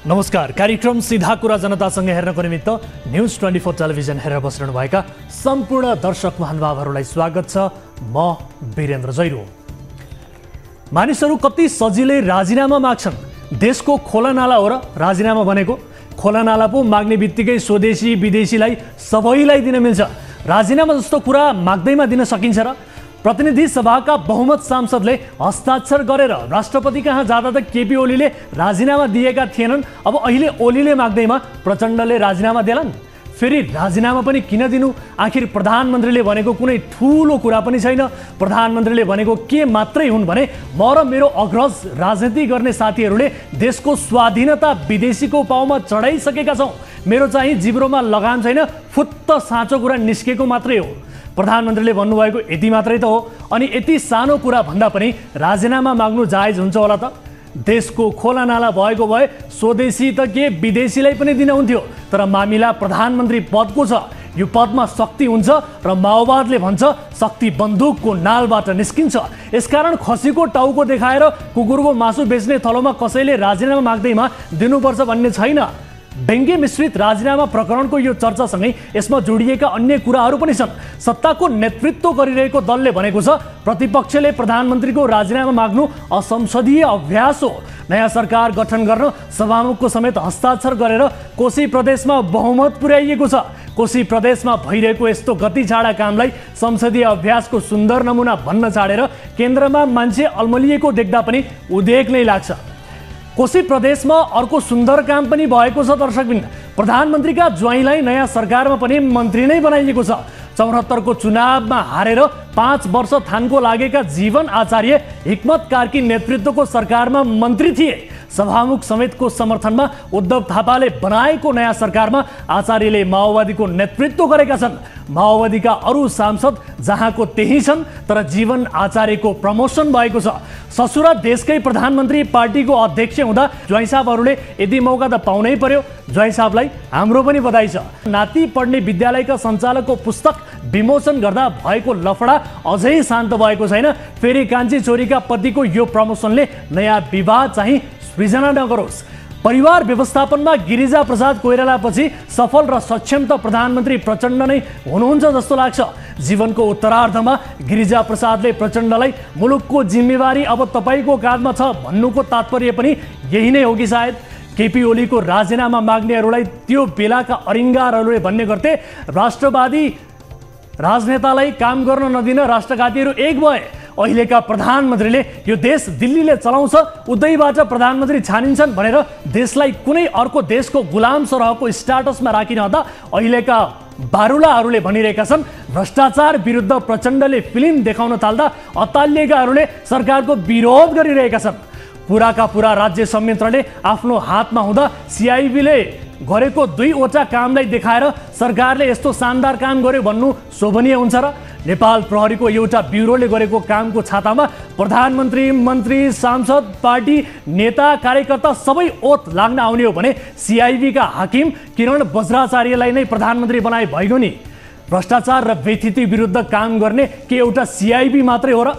नमस्कार। कार्यक्रम सीधा कुरा जनतासँग हेर्नको निमित्त न्यूज 24 टेलिभिजन हेरेर बसिरहनु भएका सम्पूर्ण दर्शक महानुभावहरूलाई स्वागत छ। म वीरेन्द्र जैरो। मानिसहरू कति सजिलै राजीनामा माग्छन्। देशको खोलानाला हो र राजीनामा बनेको। खोलानाला पो माग्ने बित्तिकै स्वदेशी विदेशीलाई सबैलाई दिन मिल्छ। राजीनामा जस्तो कुरा माग्दैमा दिन सकिन्छ र? प्रतिनिधि सभाका बहुमत सांसदले हस्ताक्षर गरेर राष्ट्रपति कहाँ जाँदा त केपी ओलीले राजीनामा दिएका थिएनन्। अब अहिले ओलीले माग्दैमा प्रचण्डले राजीनामा देलान्। फेरि राजीनामा पनि किन दिनु? आखिर प्रधानमन्त्रीले भनेको कुनै ठूलो कुरा पनि छैन। प्रधानमन्त्रीले भनेको के मात्रै हुन् भने म र मेरो अग्रज राजनीति गर्ने साथीहरूले देशको स्वाधीनता विदेशीको पाउमा चढाइसकेका छौँ। मेरो चाहिँ जिब्रोमा लगाम छैन, फुत्त साँचो कुरा निस्केको मात्रै हो। प्रधानमन्त्रीले भन्नुभएको यति मात्रै त हो। अनि यति सानो कुरा भन्दा पनि राजीनामा माग्नु जायज हुन्छ होला त? देशको खोलानाला भएको भए स्वदेशी त के विदेशीलाई पनि दिन हुन्थ्यो। तर मामिला प्रधानमन्त्री पदको छ। यो पदमा शक्ति हुन्छ र माओवादले भन्छ शक्ति बन्दुकको नालबाट निस्किन्छ। यसकारण खसीको टाउको देखाएर कुकुरको मासु बेच्ने थलोमा कसैले राजीनामा माग्दैमा दिनुपर्छ भन्ने छैन। व्यङ्ग्य मिश्रित राजीनामा प्रकरणको यो चर्चासँगै यसमा जोडिएका अन्य कुराहरू पनि छन्। सत्ताको नेतृत्व गरिरहेको दलले भनेको छ प्रतिपक्षले प्रधानमन्त्रीको राजीनामा माग्नु असंसदीय अभ्यास हो। नयाँ सरकार गठन गर्न सभामुखको समेत हस्ताक्षर गरेर कोशी प्रदेशमा बहुमत पुर्याइएको छ। कोशी प्रदेशमा भइरहेको यस्तो गति छाडा कामलाई संसदीय अभ्यासको सुन्दर नमुना भन्न छाडेर केन्द्रमा मान्छे अल्मलिएको देख्दा पनि उदेक नै लाग्छ। कोशी प्रदेशमा अर्को सुन्दर काम पनि भएको छ। दर्शकबिन, प्रधानमन्त्रीका ज्वाइँलाई नयाँ सरकारमा पनि मन्त्री नै बनाइएको छ। 74 को चुनावमा हारेर 5 वर्ष थानको लागेका जीवन आचार्य हिक्मत कार्की नेतृत्वको सरकारमा मन्त्री थिए। सभामुख समेतको समर्थनमा उद्धव थापाले बनाएको नयाँ सरकारमा आचार्यले माओवादीको नेतृत्व गरेका छन्। माओवादीका अरू सांसद जहाँको त्यही छन्, तर जीवन आचार्यको प्रमोसन भएको छ। ससुरा देशकै प्रधानमन्त्री पार्टीको अध्यक्ष हुँदा ज्वाइँ साहबहरूले यदि मौका त पाउनै पर्यो। ज्वाइँ साहबलाई हाम्रो पनि बधाई छ। नाति पढ्ने विद्यालयका सञ्चालकको पुस्तक विमोचन गर्दा भएको लफडा अझै शान्त भएको छैन। फेरि कान्छी छोरीका पतिको यो प्रमोसनले नयाँ विवाद चाहिँ सृजना नगरोस्। परिवार व्यवस्थापनमा गिरिजा प्रसाद कोइरालापछि सफल र सक्षम त प्रधानमन्त्री प्रचण्ड नै हुनुहुन्छ जस्तो लाग्छ। जीवनको उत्तरार्धमा गिरिजा प्रसादले प्रचण्डलाई मुलुकको जिम्मेवारी अब तपाईँको काँधमा छ भन्नुको तात्पर्य पनि यही नै हो कि सायद? केपी ओलीको राजीनामा माग्नेहरूलाई त्यो बेलाका अरिङ्गारहरूले भन्ने गर्थे राष्ट्रवादी राजनेतालाई काम गर्न नदिन राष्ट्रघातीहरू एक भए। अहिलेका प्रधानमन्त्रीले यो देश दिल्लीले चलाउँछ, उतैबाट प्रधानमन्त्री छानिन्छन् भनेर देशलाई कुनै अर्को देशको गुलाम सरहको स्टाटसमा राखिरहँदा अहिलेका बारुलाहरूले भनिरहेका छन् भ्रष्टाचार विरुद्ध प्रचण्डले फिल्म देखाउन थाल्दा अतालिएकाहरूले सरकारको विरोध गरिरहेका छन्। पुराका पुरा राज्य संयन्त्रले आफ्नो हातमा हुँदा सिआइबीले गरेको 2वटा कामलाई देखाएर सरकारले यस्तो शानदार काम गर्यो भन्नु शोभनीय हुन्छ र? नेपाल प्रहरीको एउटा ब्युरोले गरेको कामको छातामा प्रधानमन्त्री, मन्त्री, सांसद, पार्टी नेता, कार्यकर्ता सबै ओत लाग्न आउने हो भने सिआइबीका हाकिम किरण बज्राचार्यलाई नै प्रधानमन्त्री बनाए भइगयो नि। भ्रष्टाचार र बेथिति विरुद्ध काम गर्ने के एउटा सिआइबी मात्रै हो र?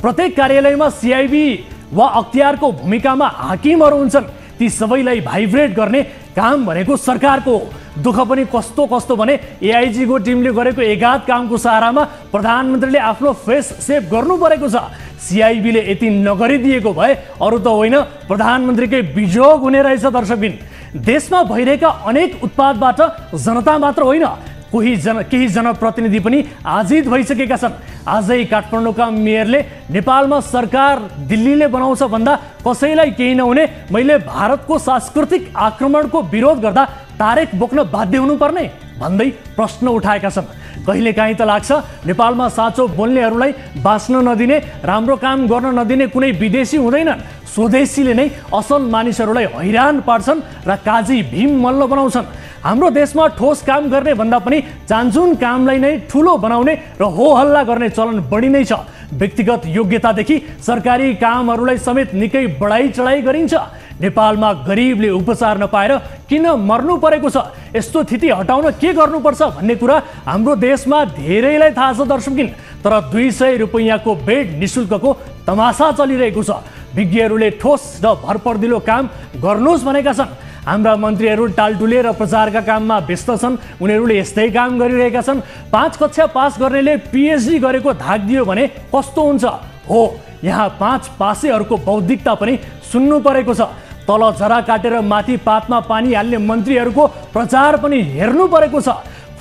प्रत्येक कार्यालयमा सिआइबी वा अख्तियारको भूमिकामा हाकिमहरू हुन्छन्। ती सबैलाई भाइब्रेट गर्ने काम भनेको सरकारको हो। दुःख पनि कस्तो कस्तो भने एआइजीको टिमले गरेको एघात कामको सहारामा प्रधानमन्त्रीले आफ्नो फेस सेभ गर्नु परेको छ। सिआइबीले यति नगरिदिएको भए अरू त होइन, प्रधानमन्त्रीकै विजोग हुने रहेछ। दर्शकबिन, देशमा भइरहेका अनेक उत्पादबाट जनता मात्र होइन, केही जनप्रतिनिधि पनि आजित भइसकेका छन्। आजै काठमाडौँका मेयरले नेपालमा सरकार दिल्लीले बनाउँछ भन्दा कसैलाई केही नहुने, मैले भारतको सांस्कृतिक आक्रमणको विरोध गर्दा तारेक बोक्न बाध्य हुनुपर्ने भन्दै प्रश्न उठाएका छन्। कहिलेकाहीँ त लाग्छ नेपालमा साँचो बोल्नेहरूलाई बाँच्न नदिने, राम्रो काम गर्न नदिने कुनै विदेशी हुँदैनन्। स्वदेशीले नै असल मानिसहरूलाई हैरान पार्छन् र काजी भीम मल्ल बनाउँछन्। हाम्रो देशमा ठोस काम गर्ने भन्दा पनि चान्चुन कामलाई नै ठुलो बनाउने र हो हल्ला गर्ने चलन बढी नै छ। व्यक्तिगत योग्यतादेखि सरकारी कामहरूलाई समेत निकै बढाइ चढाइ गरिन्छ। नेपालमा गरिबले उपचार नपाएर किन मर्नु परेको छ? यस्तो स्थिति हटाउन के गर्नुपर्छ भन्ने कुरा हाम्रो देशमा धेरैलाई थाहा छ दर्शकबिन। तर 200 रुपैयाँको बेड निशुल्कको तमासा चलिरहेको छ। विज्ञहरूले ठोस र भरपर्दिलो काम गर्नुहोस् भनेका छन्। हाम्रा मन्त्रीहरू टालटुले र प्रचारका काममा व्यस्त छन्। उनीहरूले यस्तै काम गरिरहेका छन्। 5 कक्षा पास गर्नेले PhD गरेको धाक दियो भने कस्तो हुन्छ? हो, यहाँ 5 पासेहरूको बौद्धिकता पनि सुन्नु परेको छ। तल जरा काटेर माथि पातमा पानी हाल्ने मन्त्रीहरूको प्रचार पनि हेर्नु परेको छ।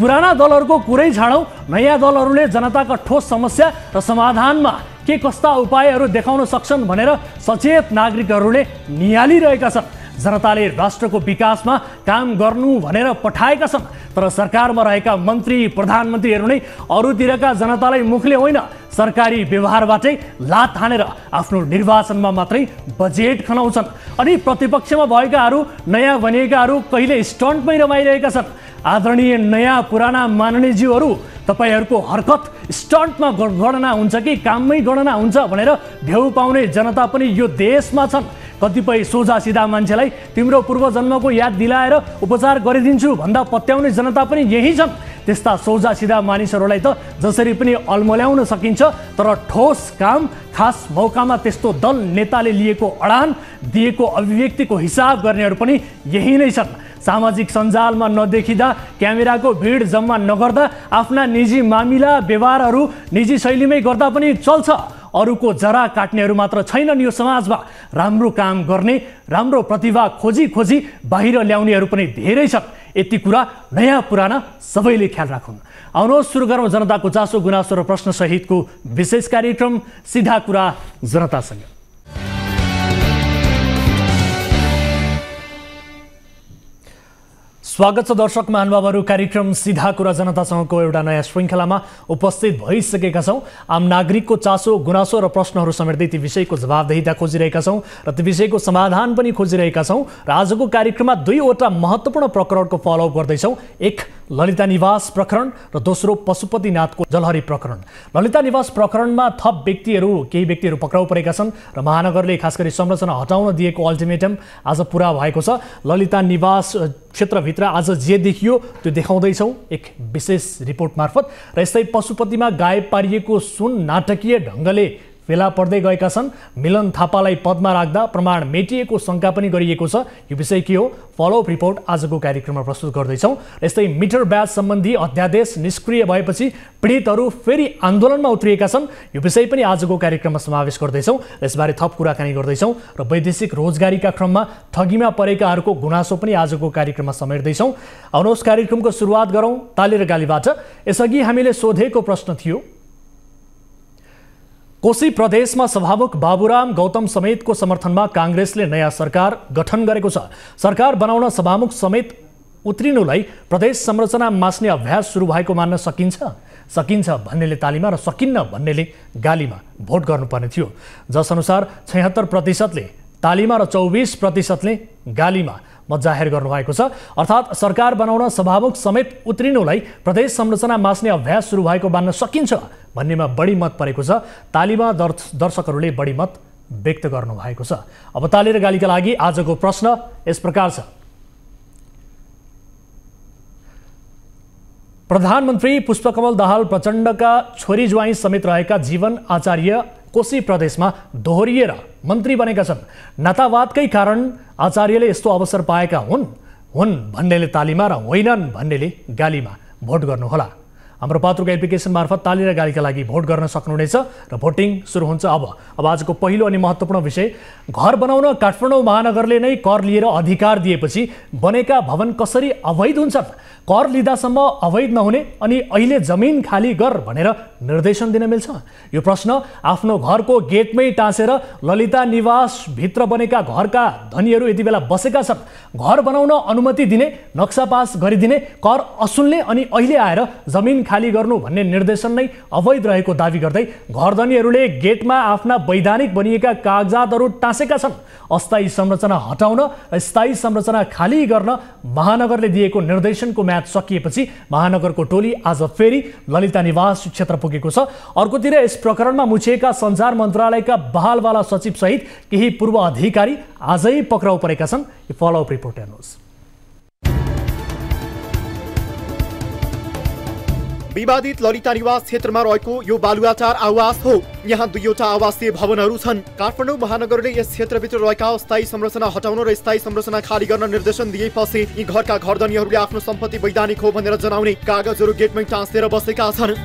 पुराना दलहरूको कुरै छाडौँ, नयाँ दलहरूले जनताका ठोस समस्या र समाधानमा के कस्ता उपायहरू देखाउन सक्छन् भनेर सचेत नागरिकहरूले निहालिरहेका छन्। जनताले राष्ट्रको विकासमा काम गर्नु भनेर पठाएका छन्, तर सरकारमा रहेका मन्त्री प्रधानमन्त्रीहरू नै अरूतिरका जनतालाई मुखले होइन सरकारी व्यवहारबाटै लात हानेर आफ्नो निर्वाचनमा मात्रै बजेट खनाउँछन्। अनि प्रतिपक्षमा भएकाहरू नयाँ बनिएकाहरू कहिले स्टन्टमै रमाइरहेका छन्। आदरणीय नयाँ पुराना माननीयज्यूहरू, तपाईहरूको हरकत स्टन्टमा गणना हुन्छ कि काममै गणना हुन्छ भनेर भ्यू पाउने जनता पनि यो देशमा छन्। कतिपय सोझा सिधा मान्छेलाई तिम्रो पूर्वजन्मको याद दिलाएर उपचार गरिदिन्छु भन्दा पत्याउने जनता पनि यही छन्। त्यस्ता सोझा सिधा मानिसहरूलाई त जसरी पनि अल्मल्याउन सकिन्छ, तर ठोस काम खास मौकामा त्यस्तो दल नेताले लिएको अडान दिएको अभिव्यक्तिको हिसाब गर्नेहरू पनि यही नै छन्। सामाजिक सञ्जालमा नदेखिँदा, क्यामेराको भिड जम्मा नगर्दा आफ्ना निजी मामिला व्यवहारहरू निजी शैलीमै गर्दा पनि चल्छ। अरूको जरा काट्नेहरू मात्र छैनन् यो समाजमा। राम्रो काम गर्ने, राम्रो प्रतिभा खोजी खोजी बाहिर ल्याउनेहरू पनि धेरै छन्। यति कुरा नयाँ पुराना सबैले ख्याल राखुन्। आउनुहोस् सुरु गरौँ जनताको चासो गुनासो र प्रश्न सहितको विशेष कार्यक्रम सिधा कुरा जनतासँग। स्वागत छ दर्शक महानुभावहरू। कार्यक्रम सिधा कुरा जनतासँगको एउटा नयाँ श्रृङ्खलामा उपस्थित भइसकेका छौँ। आम नागरिकको चासो गुनासो र प्रश्नहरू समेट्दै ती विषयको जवाबदेहिता खोजिरहेका छौँ र ती विषयको समाधान पनि खोजिरहेका छौँ। र आजको कार्यक्रममा 2वटा महत्त्वपूर्ण प्रकरणको फलोअप गर्दैछौँ। एक ललिता निवास प्रकरण र दोस्रो पशुपतिनाथको जलहरी प्रकरण। ललिता निवास प्रकरणमा केही व्यक्तिहरू पक्राउ परेका छन् र महानगरले खास गरी संरचना हटाउन दिएको अल्टिमेटम आज पुरा भएको छ। ललिता निवास क्षेत्रभित्र आज जे देखियो त्यो देखाउँदैछौँ एक विशेष रिपोर्ट मार्फत। र यस्तै पशुपतिमा गायब पारिएको सुन नाटकीय ढङ्गले फेला पर्दै गएका छन्। मिलन थापालाई पदमा राख्दा प्रमाण मेटिएको शङ्का पनि गरिएको छ। यो विषय के हो? फलोअप रिपोर्ट आजको कार्यक्रममा प्रस्तुत गर्दैछौँ। यस्तै मिटर ब्याज सम्बन्धी अध्यादेश निष्क्रिय भएपछि पीडितहरू फेरि आन्दोलनमा उत्रिएका छन्। यो विषय पनि आजको कार्यक्रममा समावेश गर्दैछौँ। यसबारे थप कुराकानी गर्दैछौँ र वैदेशिक रोजगारीका क्रममा ठगीमा परेकाहरूको गुनासो पनि आजको कार्यक्रममा समेट्दैछौँ। आउनुहोस् कार्यक्रमको सुरुवात गरौँ ताली र गालीबाट। यसअघि हामीले सोधेको प्रश्न थियो, कोशी प्रदेशमा सभामुख बाबुराम गौतम समेतको समर्थनमा काङ्ग्रेसले नयाँ सरकार गठन गरेको छ। सरकार बनाउन सभामुख समेत उत्रिनुलाई प्रदेश संरचना मास्ने अभ्यास सुरु भएको मान्न सकिन्छ? सकिन्छ भन्नेले तालीमा र सकिन्न भन्नेले गालीमा भोट गर्नुपर्ने थियो। जसअनुसार 76%ले तालीमा र 24%ले गालीमा मत जाहेर गर्नुभएको छ। अर्थात् सरकार बनाउन सभामुख समेत उत्रिनुलाई प्रदेश संरचना मास्ने अभ्यास सुरु भएको मान्न सकिन्छ भन्नेमा बढी मत परेको छ। तालीमा दर्शकहरूले बढी मत व्यक्त गर्नुभएको छ। अब ताली र गालीका लागि आजको प्रश्न यस प्रकार छ। प्रधानमन्त्री पुष्पकमल दाहाल प्रचण्डका छोरी ज्वाइँ समेत रहेका जीवन आचार्य कोशी प्रदेशमा दोहोरिएर मन्त्री बनेका छन्। नातावादकै कारण आचार्यले यस्तो अवसर पाएका हुन् भन्नेले तालीमा र होइनन् भन्नेले गालीमा भोट गर्नुहोला। हाम्रो पात्रको एप्लिकेसन मार्फत ताली र गालीका लागि भोट गर्न सक्नुहुनेछ र भोटिङ सुरु हुन्छ अब आजको पहिलो अनि महत्त्वपूर्ण विषय, घर बनाउन काठमाडौँ महानगरले नै कर लिएर अधिकार दिएपछि बनेका भवन कसरी अवैध हुन्छन्? कर लिँदासम्म अवैध नहुने अनि अहिले जमिन खाली गर भनेर निर्देशन दिन मिल्छ? यो प्रश्न आफ्नो घरको गेटमै टाँसेर ललिता निवास भित्र बनेका घरका धनीहरू यति बेला बसेका छन्। घर बनाउन अनुमति दिने, नक्सा पास गरिदिने, कर असुल्ने अनि अहिले आएर जमिन खाली गर्नु भन्ने निर्देशन नै अवैध रहेको दावी गर्दै घरधनीहरूले गेटमा आफ्ना वैधानिक बनिएका कागजातहरू टाँसेका छन्। अस्थायी संरचना हटाउन र स्थायी संरचना खाली गर्न महानगरले दिएको निर्देशनको म्याद सकिएपछि महानगरको टोली आज फेरि ललिता निवास क्षेत्र पुगेको छ। अर्कोतिर यस प्रकरणमा मुछिएका सञ्चार मन्त्रालयका बहालवाला सचिव सहित केही पूर्व अधिकारी आजै पक्राउ परेका छन्। यो फलोअप रिपोर्ट हेर्नुहोस्। विवादित ललिता निवास क्षेत्रमा रहेको यो बालुवाटार आवास हो। यहाँ दुईवटा आवासीय भवनहरू छन्। काठमाडौँ महानगरले यस क्षेत्रभित्र रहेका अस्थायी संरचना हटाउन र स्थायी संरचना खाली गर्न निर्देशन दिएपछि यी घरका घरधनीहरूले आफ्नो सम्पत्ति वैधानिक हो भनेर जनाउने कागजहरू गेटमै टाँसेर बसेका छन्।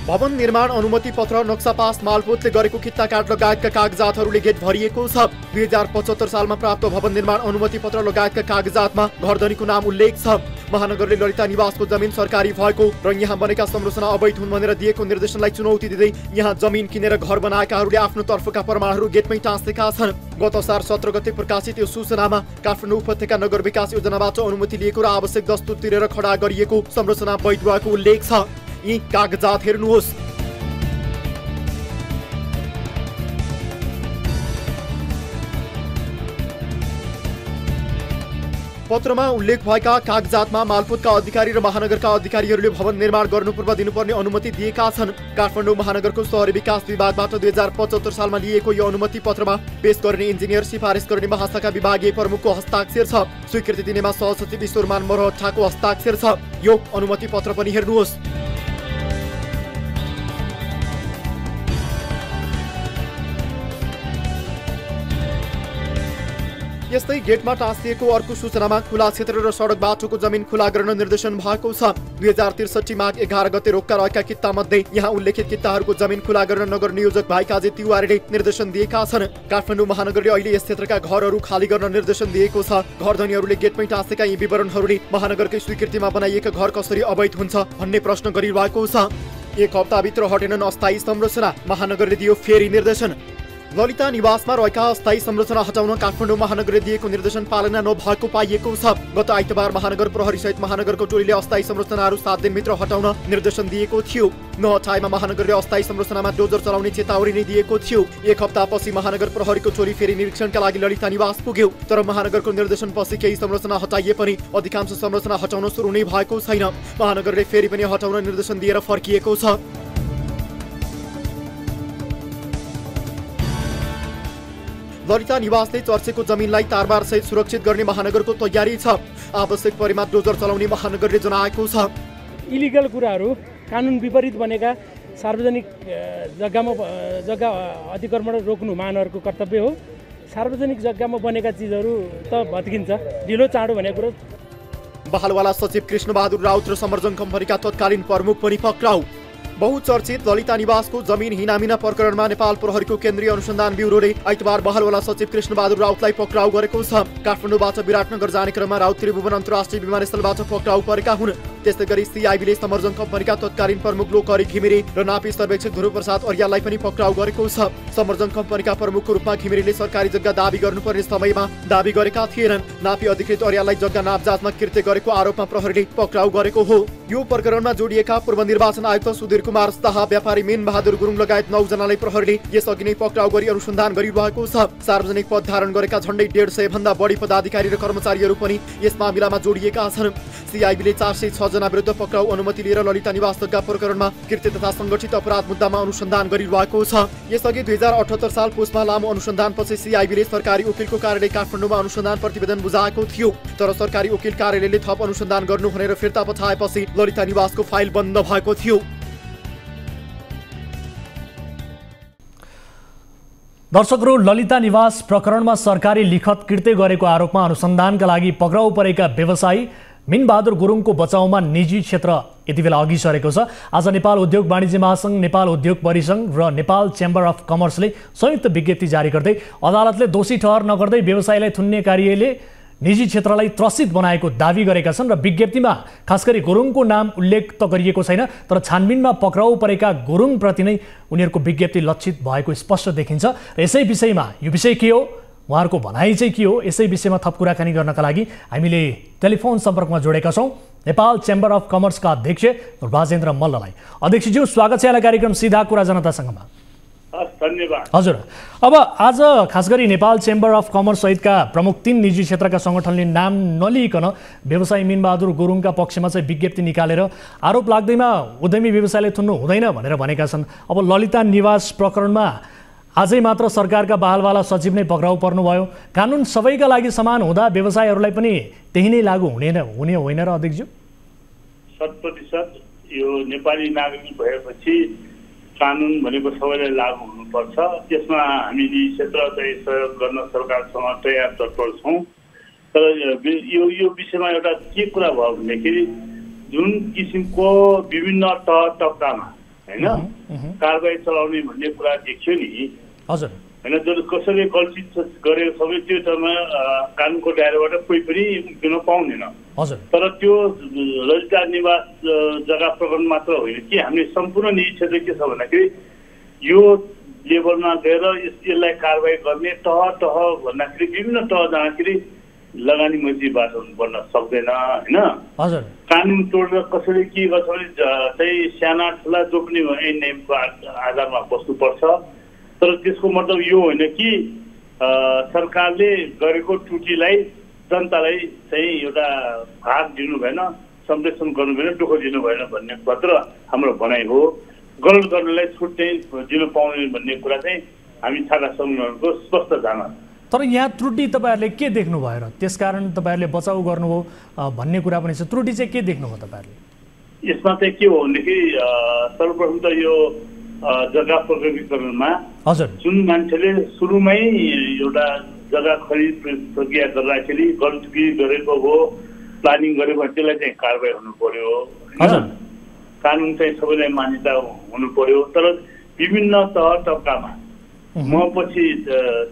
भवन निर्माण अनुमति पत्र, नक्सा पास, मालपोतले गरेको किता कार्ड लगायतका कागजातहरूले गेट भरिएको छ। 2075 सालमा प्राप्त भवन निर्माण अनुमति पत्र लगायतका कागजातमा घरधनीको नाम उल्लेख छ। महानगरले ललिता निवासको जमिन सरकारी भएको र यहाँ बनेका संरचना अवैध हुन् भनेर दिएको निर्देशनलाई चुनौती दिँदै यहाँ जमिन किनेर घर बनाएकाहरूले आफ्नो तर्फका प्रमाणहरू गेटमै टाँसेका छन्। गत असार 17 गते प्रकाशित यो सूचनामा काठमाडौँ उपत्यका नगर विकास योजनाबाट अनुमति लिएको र आवश्यक दस्तुर तिरेर खडा गरिएको संरचना वैध भएको उल्लेख छ। यी कागजात हेर्नुहोस्। पत्रमा उल्लेख भएका कागजातमा मालपोतका अधिकारी र महानगरका अधिकारीहरूले भवन निर्माण गर्नु पूर्व दिनुपर्ने अनुमति दिएका छन्। काठमाडौँ महानगरको शहरी विकास विभागबाट 2075 सालमा लिएको यो अनुमति पत्रमा पेश गर्ने इन्जिनियर, सिफारिस गर्ने महाशाखा विभागीय प्रमुखको हस्ताक्षर छ। स्वीकृति दिनेमा सहसचिव ईश्वरमान मरहट्टाको हस्ताक्षर छ। यो अनुमति पत्र पनि हेर्नुहोस्। यस्तै गेटमा टाँसिएको अर्को सूचनामा खुला क्षेत्र र सडक बाटोको जमिन खुला गर्न निर्देशन भएको छ। 2063 माघ 11 गते रोक्का रहेका कित्ता मध्ये यहाँ उल्लेखित कित्ताहरूको जमिन खुला गर्न नगर नियोजक भाइ काजी तिवारीले निर्देशन दिएका छन्। काठमाडौँ महानगरले अहिले यस क्षेत्रका घरहरू खाली गर्न निर्देशन दिएको छ। घरधनीहरूले गेटमै टाँसेका यी विवरणहरूले महानगरकै स्वीकृतिमा बनाइएका घर कसरी अवैध हुन्छ भन्ने प्रश्न गरिरहेको छ। एक हप्ताभित्र हटेनन् अस्थायी संरचना, महानगरले दियो फेरि निर्देशन। ललिता निवासमा रहेका अस्थायी संरचना हटाउन काठमाडौँ महानगरले दिएको निर्देशन पालना नभएको पाइएको छ। गत आइतबार महानगर प्रहरी सहित महानगरको टोलीले अस्थायी संरचनाहरू 7 दिनभित्र हटाउन निर्देशन दिएको थियो। नहटाएमा महानगरले अस्थायी संरचनामा डोजर चलाउने चेतावनी नै दिएको थियो। एक हप्तापछि महानगर प्रहरीको टोली फेरि निरीक्षणका लागि ललिता निवास पुग्यो। तर महानगरको निर्देशनपछि केही संरचना हटाइए पनि अधिकांश संरचना हटाउन सुरु नै भएको छैन। महानगरले फेरि पनि हटाउन निर्देशन दिएर फर्किएको छ। ललिता निवासले चर्चेको जमिनलाई तारबार सहित सुरक्षित गर्ने महानगरको तयारी छ। आवश्यक परेमा डोजर चलाउने महानगरले जनाएको छ। इलिगल कुराहरू, कानुन विपरीत बनेका सार्वजनिक जग्गा अतिक्रमण रोक्नु महानगरको कर्तव्य हो। सार्वजनिक जग्गामा बनेका चिजहरू त भत्किन्छ, ढिलो चाँडो भनेको कुरो। बहालवाला सचिव कृष्णबहादुर राउत र समर्जन कम्पनीका तत्कालीन प्रमुख पनि पक्राउ। बहुचर्चित ललिता निवासको जमिन हिनामिना प्रकरणमा नेपाल प्रहरीको केन्द्रीय अनुसन्धान ब्युरोले आइतबार बहालवाला सचिव कृष्णबहादुर राउतलाई पक्राउ गरेको छ। काठमाडौँबाट विराटनगर जाने क्रममा राउत त्रिभुवन अन्तर्राष्ट्रिय विमानस्थलबाट पक्राउ परेका हुन्। त्यस्तै गरी सिआइबीले समर्जन कम्पनीका तत्कालीन प्रमुख लोकहरि घिमिरे र नापी सर्वेक्षक ध्रुवप्रसाद अर्याललाई पनि पक्राउ गरेको छ। समर्जन कम्पनीका प्रमुखको रूपमा घिमिरेले सरकारी जग्गा दाबी गर्नुपर्ने समयमा दाबी गरेका थिएनन्। नापी अधिकृत अर्याललाई जग्गा नापजाँचमा कृत्य गरेको आरोपमा प्रहरीले पक्राउ गरेको हो। यो प्रकरणमा जोडिएका पूर्व निर्वाचन आयुक्त सुधीर कुमार शाह, व्यापारी मीन बहादुर गुरुङ लगायत 9 जनालाई प्रहरीले यसअघि नै पक्राउ गरी अनुसन्धान गरिरहेको छ। सार्वजनिक पद धारण गरेका झण्डै 150 भन्दा बढी पदाधिकारी र कर्मचारीहरू पनि यस मामिलामा जोडिएका छन्। सिआइबीले 406 जना विरुद्ध पक्राउ अनुमति लिएर ललिता निवास जग्गा प्रकरणमा कृत्य तथा संगठित अपराध मुद्दामा अनुसन्धान गरिरहेको छ। यसअघि 2078 साल पुसमा लामो अनुसन्धानपछि सिआइबीले सरकारी वकिलको कार्यालय काठमाडौँमा अनुसन्धान प्रतिवेदन बुझाएको थियो। तर सरकारी वकिल कार्यालयले थप अनुसन्धान गर्नु भनेर फिर्ता पठाएपछि ललिता निवासको फाइल बन्द भएको थियो। दर्शकहरू, ललिता निवास प्रकरणमा सरकारी लिखत कृत्य गरेको आरोपमा अनुसन्धानका लागि पक्राउ परेका व्यवसायी मीनबहादुर गुरुङको बचाउमा निजी क्षेत्र यति बेला अघि सरेको छ। आज नेपाल उद्योग वाणिज्य महासङ्घ, नेपाल उद्योग परिसङ्घ र नेपाल चेम्बर अफ कमर्सले संयुक्त विज्ञप्ति जारी गर्दै अदालतले दोषी ठहर नगर्दै व्यवसायीलाई थुन्ने कार्यले निजी क्षेत्रलाई त्रसित बनाएको दावी गरेका छन् र विज्ञप्तिमा खास गरी गुरुङको नाम उल्लेख त गरिएको छैन, तर छानबिनमा पक्राउ परेका गुरुङप्रति नै उनीहरूको विज्ञप्ति लक्षित भएको स्पष्ट देखिन्छ। र यसै विषयमा यो विषय के हो, उहाँहरूको भनाइ चाहिँ के हो, यसै विषयमा थप कुराकानी गर्नका लागि हामीले टेलिफोन सम्पर्कमा जोडेका छौँ नेपाल चेम्बर अफ कमर्सका अध्यक्ष राजेन्द्र मल्ललाई। अध्यक्षज्यू, स्वागत छ यहाँलाई कार्यक्रम सीधा कुरा जनतासँगमा। धन्यवाद। हजुर, अब आज खास गरी नेपाल चेम्बर अफ कमर्स सहितका प्रमुख 3 निजी क्षेत्रका सङ्गठनले नाम नलिइकन व्यवसायी मीनबहादुर गुरुङका पक्षमा चाहिँ विज्ञप्ति निकालेर आरोप लाग्दैमा उद्यमी व्यवसायले थुन्नु हुँदैन भनेर भनेका छन्। अब ललिता निवास प्रकरणमा आजै मात्र सरकारका बहालवाला सचिव नै पक्राउ पर्नुभयो। कानुन सबैका लागि समान हुँदा व्यवसायहरूलाई पनि त्यही नै लागू हुने होइन र अध्यक्षज्यू? 100% यो नेपाली नागरिक भएपछि कानुन भनेको सबैलाई लागू हुनुपर्छ। त्यसमा हामी क्षेत्र चाहिँ सहयोग गर्न सरकारसँग तयार तत्पर छौँ। तर यो विषयमा एउटा के कुरा भयो भन्दाखेरि जुन किसिमको विभिन्न तह तब्कामा होइन कारबाही चलाउने भन्ने कुरा देखियो नि हजुर होइन, जो कसैले गल्ती गरेको सबै त्यो ठाउँमा कानुनको दायराबाट कोही पनि उक्किन पाउँदैन। हजुर तर त्यो ललिता निवास जग्गा प्रकरण मात्र होइन कि हामीले सम्पूर्ण निजी क्षेत्र के छ भन्दाखेरि यो लेभलमा गएर यसलाई कारबाही गर्ने तह भन्दाखेरि विभिन्न तह जाँदाखेरि लगानी मैत्रीबाट बन्न सक्दैन होइन। हजुर कानुन तोडेर कसैले के गर्छ भने चाहिँ साना ठुला जो पनि नियमको आधारमा बस्नुपर्छ। तर त्यसको मतलब यो होइन कि सरकारले गरेको त्रुटिलाई जनतालाई चाहिँ एउटा भाग दिनु भएन, संरक्षण गर्नु भएन, दुःख दिनु भएन भन्ने मात्र हाम्रो भनाइ हो। गलत गर्नेलाई छुट चाहिँ दिनु पाउने भन्ने कुरा चाहिँ हामी छाडा सङ्घहरूको स्पष्ट धारणा। तर यहाँ त्रुटि तपाईँहरूले के देख्नुभयो र त्यसकारण तपाईँहरूले बचाउ गर्नुभयो भन्ने कुरा पनि छ। त्रुटि चाहिँ के देख्नुभयो तपाईँहरूले? यसमा चाहिँ के हो भनेदेखि सर्वप्रथम त यो जग्गा प्रकटीकरणमा हजुर जुन मान्छेले सुरुमै एउटा जग्गा खरिद प्रक्रिया गर्दाखेरि गल्ती गरेको हो, प्लानिङ गरेको त्यसलाई चाहिँ कारबाही हुनु पर्यो होइन। कानुन चाहिँ सबैलाई मान्यता हुनु पर्यो। तर विभिन्न तह तब्कामा म पछि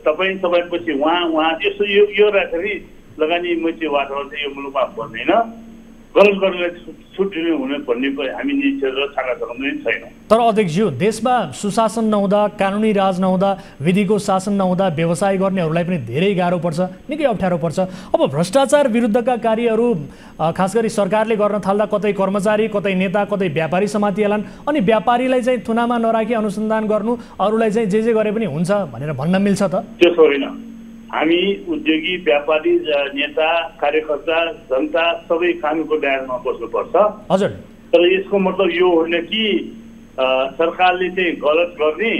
तपाईँ पछि उहाँ यसो यो राख्दाखेरि लगानी मैत्री वातावरण चाहिँ यो मुलुकमा बन्दैन, गलत गर्नेलाई छुट दिनु हुने भन्ने हामी निश्चय छाडा सक्ने छैन। तर अध्यक्षज्यू देशमा सुशासन नहुँदा, कानुनी राज नहुँदा, विधिको शासन नहुँदा व्यवसाय गर्नेहरूलाई पनि धेरै गाह्रो पर्छ, निकै अप्ठ्यारो पर्छ। अब भ्रष्टाचार विरुद्धका कार्यहरू खास गरी सरकारले गर्न थाल्दा कतै कर्मचारी, कतै नेता, कतै व्यापारी समातिएलान् अनि व्यापारीलाई चाहिँ थुनामा नराखी अनुसन्धान गर्नु, अरूलाई चाहिँ जे गरे पनि हुन्छ भनेर भन्न मिल्छ त? त्यसो होइन। हामी उद्योगी, व्यापारी, नेता, कार्यकर्ता, जनता सबै कानुनको दायरामा बस्नुपर्छ। हजुर तर यसको मतलब यो होइन कि सरकारले चाहिँ गलत गर्ने,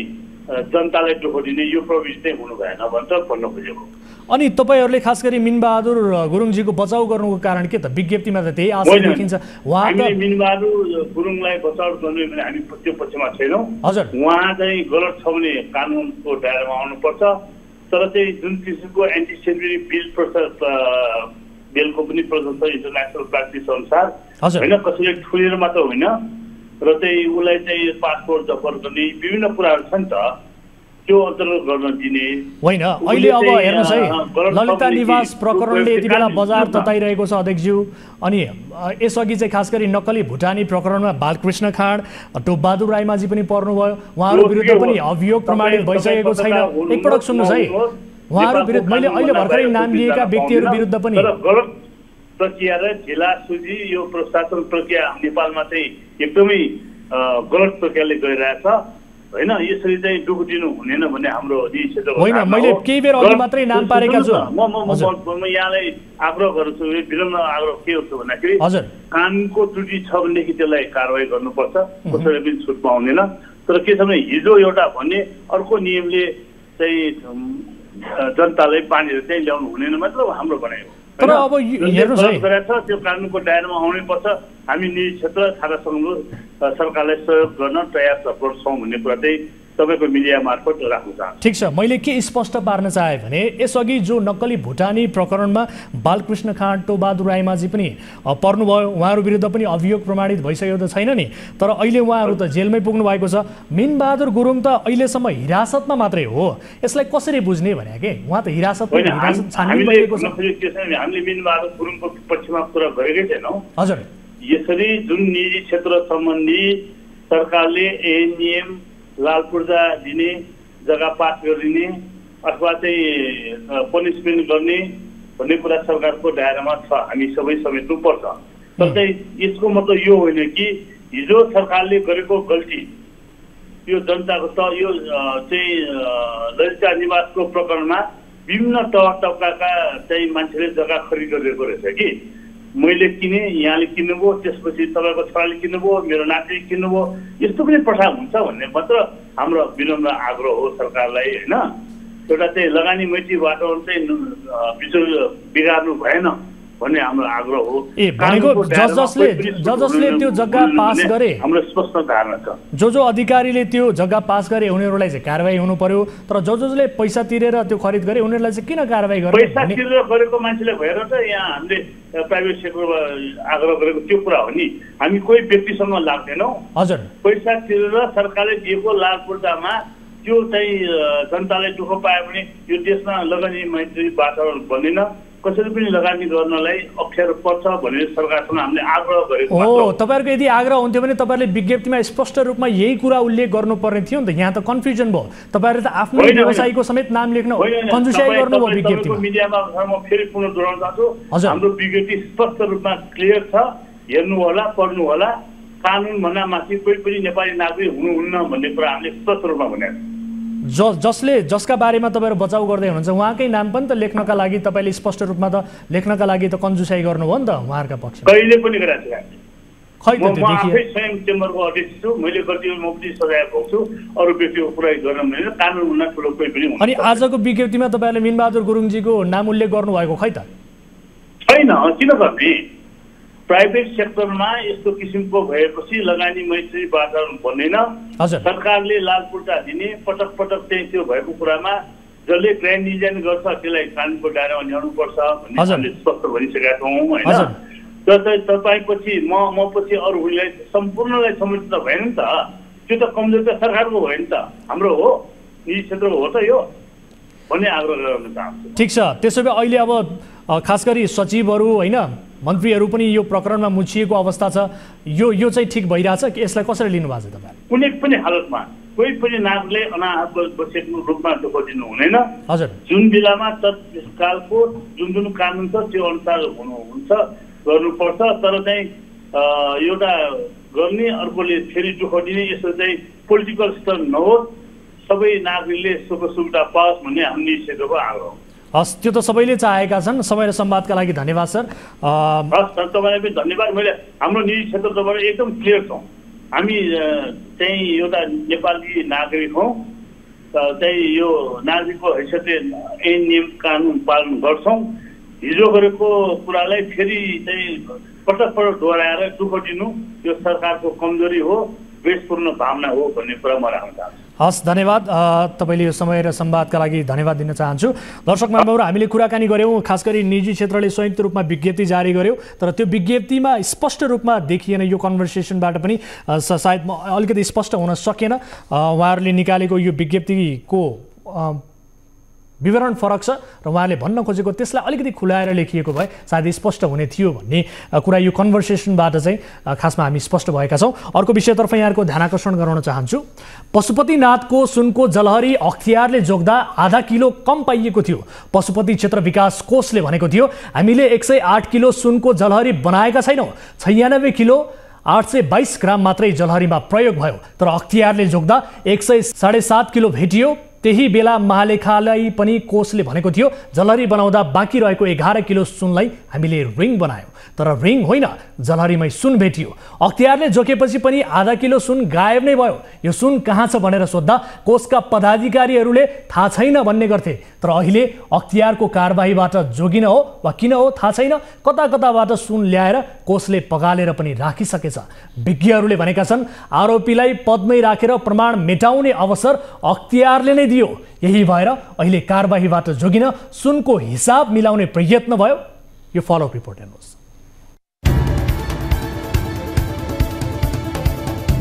जनतालाई दुःख दिने यो प्रवृत्ति चाहिँ हुनु भएन भन्न खोजेको। अनि तपाईँहरूले खास गरी मिनबहादुर गुरुङजीको बचाउ गर्नुको कारण के त? विज्ञप्तिमा त त्यही आशा देखिन्छ। हामीले मिनबहादुर गुरुङलाई बचाउ गर्नु भने हामी त्यो पक्षमा छैनौँ। हजुर उहाँ चाहिँ गलत छ भने कानुनको दायरामा आउनुपर्छ। तर चाहिँ जुन किसिमको एन्टी सेन्चुरी बिलको पनि प्रदर्शन छ इन्टरनेसनल प्र्याक्टिस अनुसार होइन, कसैले ठुलेर मात्र होइन र चाहिँ उसलाई चाहिँ पासपोर्ट जफर गर्ने विभिन्न कुराहरू छ नि त, त्यो अन्तर्गत गर्न दिने होइन। अहिले अब हेर्नुहोस् है, ललिता निवास प्रकरणले यति बेला बजार तताइरहेको छ अध्यक्षज्यू। अनि यसअघि चाहिँ खास गरी नक्कली भुटानी प्रकरणमा बालकृष्ण खाँड, टोपबहादुर राईमाझी पनि पर्नुभयो। उहाँहरू विरुद्ध पनि अभियोग प्रमाणित भइसकेको छैन। एकपटक सुन्नुहोस् है, उहाँहरू विरुद्ध मैले अहिले भर्खरै नाम लिएका व्यक्तिहरू विरुद्ध पनि गलत प्रक्रिया र ढिलासुझी यो प्रशासन प्रक्रिया नेपालमा चाहिँ एकदमै गलत प्रक्रियाले गइरहेछ होइन। यसरी चाहिँ दुःख दिनु हुँदैन भन्ने हाम्रो होइन। मैले केही बेर अघि मात्रै नाम पारेका छु। म यहाँलाई आग्रह गर्छु, विलम्ब आग्रह के हुन्छ भन्दाखेरि कानुनको त्रुटि छ भनेदेखि त्यसलाई कारवाही गर्नुपर्छ, कसैले पनि छुट पाउँदैन। तर के छ भने हिजो एउटा भन्ने अर्को नियमले चाहिँ जनतालाई बाँधेर चाहिँ ल्याउनु हुँदैन मतलब हाम्रो भनाइ हो। तर अब हेर्नुहोस् है, त्यो कानुनको दायरामा आउनै पर्छ। हामी निजी क्षेत्र छाडा सङ्घ सरकारलाई सहयोग गर्न तयार तत्पर छौँ भन्ने कुरा चाहिँ तपाईँको मिडिया मार्फत राख्नु चाहन्छु। ठिक छ, मैले के स्पष्ट पार्न चाहेँ भने यसअघि जो नक्कली भुटानी प्रकरणमा बालकृष्ण खाँड, टोपबहादुर राईमाझी पनि पर्नुभयो, उहाँहरू विरुद्ध पनि अभियोग प्रमाणित भइसकेको त छैन नि। तर अहिले उहाँहरू त जेलमै पुग्नु भएको छ। मिनबहादुर गुरुङ त अहिलेसम्म हिरासतमा मात्रै हो। यसलाई कसरी बुझ्ने भने के उहाँ त हिरासत छानबिन भइरहेको छ। हामीले मिनबहादुर गुरुङको पक्षमा कुरा गरेकै छैनौँ। हजुर, यसरी जुन निजी क्षेत्र सम्बन्धी सरकारले एएनएम लाल पूर्जा दिने, जग्गा पास गरिदिने अथवा चाहिँ पनिसमेन्ट गर्ने भन्ने कुरा सरकारको दायरामा छ, हामी सबै समेट्नुपर्छ। तर चाहिँ यसको मतलब यो होइन कि हिजो सरकारले गरेको गल्ती यो जनताको त यो चाहिँ ललिता निवासको प्रकरणमा विभिन्न तह तब्काका चाहिँ मान्छेले जग्गा खरिद गरिरहेको रहेछ कि मैले किने, यहाँले किन्नुभयो, त्यसपछि तपाईँको छोराले किन्नुभयो, मेरो नातिले किन्नुभयो, यस्तो पनि प्रथा हुन्छ भन्ने मात्र हाम्रो विनम्र आग्रह हो सरकारलाई होइन। एउटा चाहिँ लगानी मैत्री वातावरण चाहिँ बिगार्नु भएन भन्ने हाम्रो आग्रह हो। भनेको जसले त्यो जग्गा पास गरे हाम्रो स्पष्ट धारणा छ। जो अधिकारीले त्यो जग्गा पास गरे उनीहरूलाई चाहिँ कारबाही हुनु पर्यो, तर जसले पैसा तिरेर त्यो खरिद गरे उनीहरूलाई चाहिँ किन कारबाही गर्ने? पैसा तिरेर गरेको मान्छेले भएर त यहाँ हामीले प्राइभेट सेक्टरमा आग्रह गरेको त्यो कुरा हो नि। हामी कोही व्यक्तिसँग लाग्दैनौँ। हजुर, पैसा तिरेर सरकारले दिएको लाभ पूर्तामा त्यो चाहिँ जनतालाई दुःख पायो भने यो देशमा लगानी मैत्री वातावरण बन्दैन, कसरी पनि लगानी गर्नलाई अप्ठ्यारो पर्छ भनेर सरकारसँग हामीले आग्रह गरेको हो। तपाईँहरूको यदि आग्रह हुन्थ्यो भने तपाईँहरूले विज्ञप्तिमा स्पष्ट रूपमा यही कुरा उल्लेख गर्नुपर्ने थियो नि त। यहाँ त कन्फ्युजन भयो, तपाईँहरूले त आफ्नो व्यवसायीको समेत नाम लेख्न कन्जुसाइ गर्नुभयो विज्ञप्तिमा। मिडियामा म फेरि पुनः दोहोऱ्याउन चाहन्छु, हाम्रो विज्ञप्ति स्पष्ट रूपमा क्लियर छ, हेर्नु होला, पढ्नु होला। कानुन भन्दा माथि कोही पनि नेपाली नागरिक हुनुहुन्न भन्ने कुरा हामीले स्पष्ट रूपमा भनेको जसका बारेमा तपाईँहरू बचाउ गर्दै हुनुहुन्छ उहाँकै नाम पनि त लेख्नका लागि तपाईँले स्पष्ट रूपमा त लेख्नका लागि त कन्जुसाइ गर्नुभयो नि त उहाँहरूका पक्षमा। कहिले पनि गरेको छैन। खै त म आफै स्वयं चेम्बरको अध्यक्ष छु, मैले गल्ती म पनि सजाय भोग्छु, अरू व्यक्तिको कुरा गर्न मिलेन, कानुनभन्दा ठुलो कोही पनि हुँदैन। अनि आजको विज्ञप्तिमा तपाईँहरूले मिनबहादुर गुरुङजीको नाम उल्लेख गर्नुभएको खै त? छैन, किन गर्ने? प्राइभेट सेक्टरमा यस्तो किसिमको भएपछि लगानी मैत्री वातावरण बन्दैन। सरकारले लालपुर्ता दिने पटक पटक चाहिँ त्यो भएको कुरामा जसले ग्रान्ड डिजाइन गर्छ त्यसलाई कानुनको दायरामा ल्याउनुपर्छ भन्ने हामीले स्पष्ट भनिसकेका छौँ होइन। तपाईँ पछि म पछि अरूलाई सम्पूर्णलाई समेट्नु त भएन नि त। त्यो त कमजोरी त सरकारको भयो नि त, हाम्रो हो, निजी क्षेत्रको हो त यो भन्ने आग्रह गर्न चाहन्छु। ठिक छ, त्यसो भए अहिले अब खास गरी सचिवहरू होइन मन्त्रीहरू पनि यो प्रकरणमा मुछिएको अवस्था छ, यो चाहिँ ठिक भइरहेछ कि यसलाई कसरी लिनुभएको छ तपाईँ? कुनै पनि हालतमा कोही पनि नागरिकले अनाहत बसेको रूपमा दुःख दिनु हुँदैन। हजुर, जुन बेलामा तत्कालको जुन कानुन छ त्यो अनुसार हुनुहुन्छ गर्नुपर्छ, तर चाहिँ एउटा गर्ने अर्कोले फेरि दुःख दिने यस्तो चाहिँ पोलिटिकल स्तर नहोस्, सबै नागरिकले सुख सुविधा पाओस् भन्ने हामी क्षेत्रको आग्रह। हस्, त्यो त सबैले चाहेका छन्। समय र संवादका लागि धन्यवाद सर। हस् सर, तपाईँलाई पनि धन्यवाद। मैले हाम्रो निजी क्षेत्रबाट एकदम क्लियर छौँ, हामी चाहिँ एउटा नेपाली नागरिक हौँ, चाहिँ यो नागरिकको हैसियतले ऐन नियम कानुन पालन गर्छौँ। हिजो गरेको कुरालाई फेरि चाहिँ पटक पटक दोहोऱ्याएर दुःख दिनु यो सरकारको कमजोरी हो, द्वेषपूर्ण भावना हो भन्ने कुरा म राख्न चाहन्छु। हस्, धन्यवाद। तपाईँले यो समय र संवादका लागि धन्यवाद दिन चाहन्छु। दर्शक महानुभावहरू, हामीले कुराकानी गऱ्यौँ, खास गरी निजी क्षेत्रले संयुक्त रूपमा विज्ञप्ति जारी गर्यो, तर त्यो विज्ञप्तिमा स्पष्ट रूपमा देखिएन। यो कन्भर्सेसनबाट पनि सायद अलिकति स्पष्ट हुन सकेन। उहाँहरूले निकालेको यो विज्ञप्तिको विवरण फरक छ र उहाँले भन्न खोजेको त्यसलाई अलिकति खुलाएर लेखिएको भए सायद स्पष्ट हुने थियो भन्ने कुरा यो कन्भर्सेसनबाट चाहिँ खासमा हामी स्पष्ट भएका छौँ। अर्को विषयतर्फ यहाँको ध्यान आकर्षण गराउन चाहन्छु। पशुपतिनाथको सुनको जलहरी अख्तियारले जोग्दा आधा किलो कम पाइएको थियो। पशुपति क्षेत्र विकास कोषले भनेको थियो हामीले 108 किलो सुनको जलहरी बनाएका छैनौँ, 96 किलो 822 ग्राम मात्रै जलहरीमा प्रयोग भयो। तर अख्तियारले जोग्दा 107.5 किलो भेटियो। त्यही बेला महालेखालाई पनि कोषले भनेको थियो जलहरी बनाउँदा बाँकी रहेको 11 किलो सुनलाई हामीले रिङ बनायौँ, तर रिङ होइन, जलहरीमै सुन भेटियो। अख्तियारले जोकेपछि पनि आधा किलो सुन गायब नै भयो। यो सुन कहाँ छ भनेर सोद्धा कोषका पदाधिकारीहरूले थाहा छैन भन्ने गर्थे। तर अहिले अख्तियारको कारबाहीबाट जोगिन हो वा किन हो थाहा छैन, कता कताबाट सुन ल्याएर कोषले पगालेर पनि राखिसकेछ। विज्ञहरूले भनेका छन् आरोपीलाई पदमै राखेर प्रमाण मेटाउने अवसर अख्तियारले नै दियो। यही भएर अहिले कारबाहीबाट जोगिन सुनको हिसाब मिलाउने प्रयत्न भयो। यो फलोअप रिपोर्ट हेर्नुहोस्।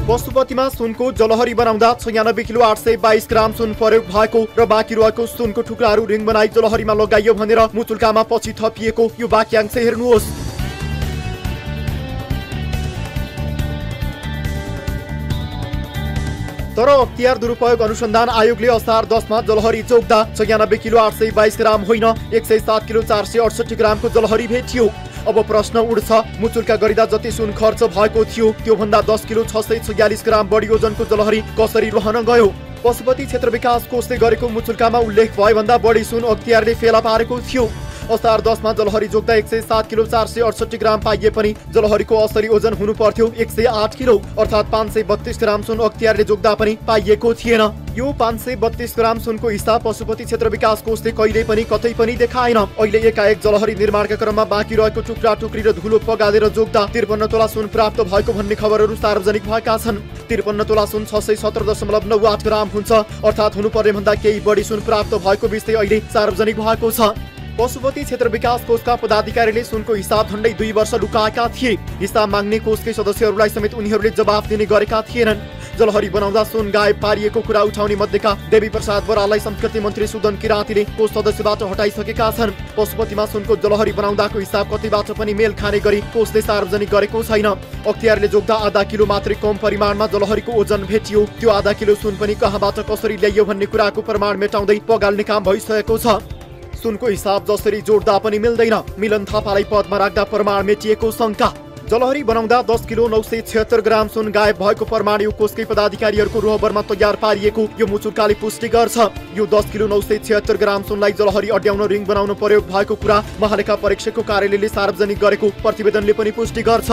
पशुपतिमा सुनको जलहरी बनाउँदा 96 किलो 822 ग्राम सुन प्रयोग भएको र बाँकी रहेको सुनको टुक्राहरू रिङ बनाई जलहरीमा लगाइयो भनेर मुचुल्कामा पछि थपिएको यो वाक्यांश हेर्नुहोस्। तर अख्तियार दुरुपयोग अनुसन्धान आयोगले असार 10 मा जलहरी जोग्दा 96 किलो 822 ग्राम होइन 107 किलो 468 ग्रामको जलहरी भेटियो। अब प्रश्न उठ्छ, मुचुल्का गरिदा जति सुन खर्च भएको थियो त्योभन्दा 10 किलो 646 ग्राम बढी ओजनको जलहरी कसरी रहन गयो? पशुपति क्षेत्र विकास कोषले गरेको मुचुल्कामा उल्लेख भए भन्दा बढी सुन अख्तियारले फेला पारेको थियो। असार 10 मा जलहरी जोग्दा 107 किलो 468 ग्राम पाइए पनि जलहरीको असली ओजन हुनु पर्थ्यो 108 किलो अर्थात् 532 ग्राम सुन अख्तियारले जोग्दा पनि पाइएको थिएन। यो 532 ग्राम सुनको हिसाब पशुपति क्षेत्र विकास कोषले कहिले पनि कतै पनि देखाएन। अहिले एकाएक जलहरी निर्माणका क्रममा बाँकी रहेको टुक्रा टुक्री र धुलो पगालेर जोग्दा 53 तोला सुन प्राप्त भएको भन्ने खबरहरू सार्वजनिक भएका छन्। 53 तोला सुन 617.98 ग्राम हुन्छ अर्थात् हुनुपर्ने भन्दा केही बढी सुन प्राप्त भएको विषय अहिले सार्वजनिक भएको छ। पशुपति क्षेत्र विकास कोषका पदाधिकारीले सुनको हिसाब झण्डै 2 वर्ष लुकाएका थिए। हिसाब माग्ने कोषकै सदस्यहरूलाई समेत उनीहरूले जवाफ दिने गरेका थिएनन्। जलहरी बनाउँदा सुन गायब पारिएको कुरा उठाउने मध्येका देवी प्रसाद बराललाई संस्कृति मन्त्री सुदन किराँतीले कोष सदस्यबाट हटाइसकेका छन्। पशुपतिमा सुनको जलहरी बनाउँदाको हिसाब कतैबाट पनि मेल खाने गरी कोषले सार्वजनिक गरेको छैन। अख्तियारले जोग्दा आधा किलो मात्रै कम परिमाणमा जलहरीको ओजन भेटियो। त्यो आधा किलो सुन पनि कहाँबाट कसरी ल्याइयो भन्ने कुराको प्रमाण मेटाउँदै पगाल्ने काम भइसकेको छ। सुनको हिसाब जसरी जोड्दा पनि मिल्दैन। मिलन थापालाई पदमा राख्दा प्रमाण मेटिएको शंका। जलहरी बनाउँदा 10 किलो 976 ग्राम सुन गायब भएको प्रमाण यो कोषकै पदाधिकारीहरूको रोहबरमा तयार पारिएको यो मुचुर्काले पुष्टि गर्छ। यो 10 किलो 976 ग्राम सुनलाई जलहरी अड्याउन रिङ बनाउन प्रयोग भएको कुरा महालेखा परीक्षकको कार्यालयले सार्वजनिक गरेको प्रतिवेदनले पनि पुष्टि गर्छ।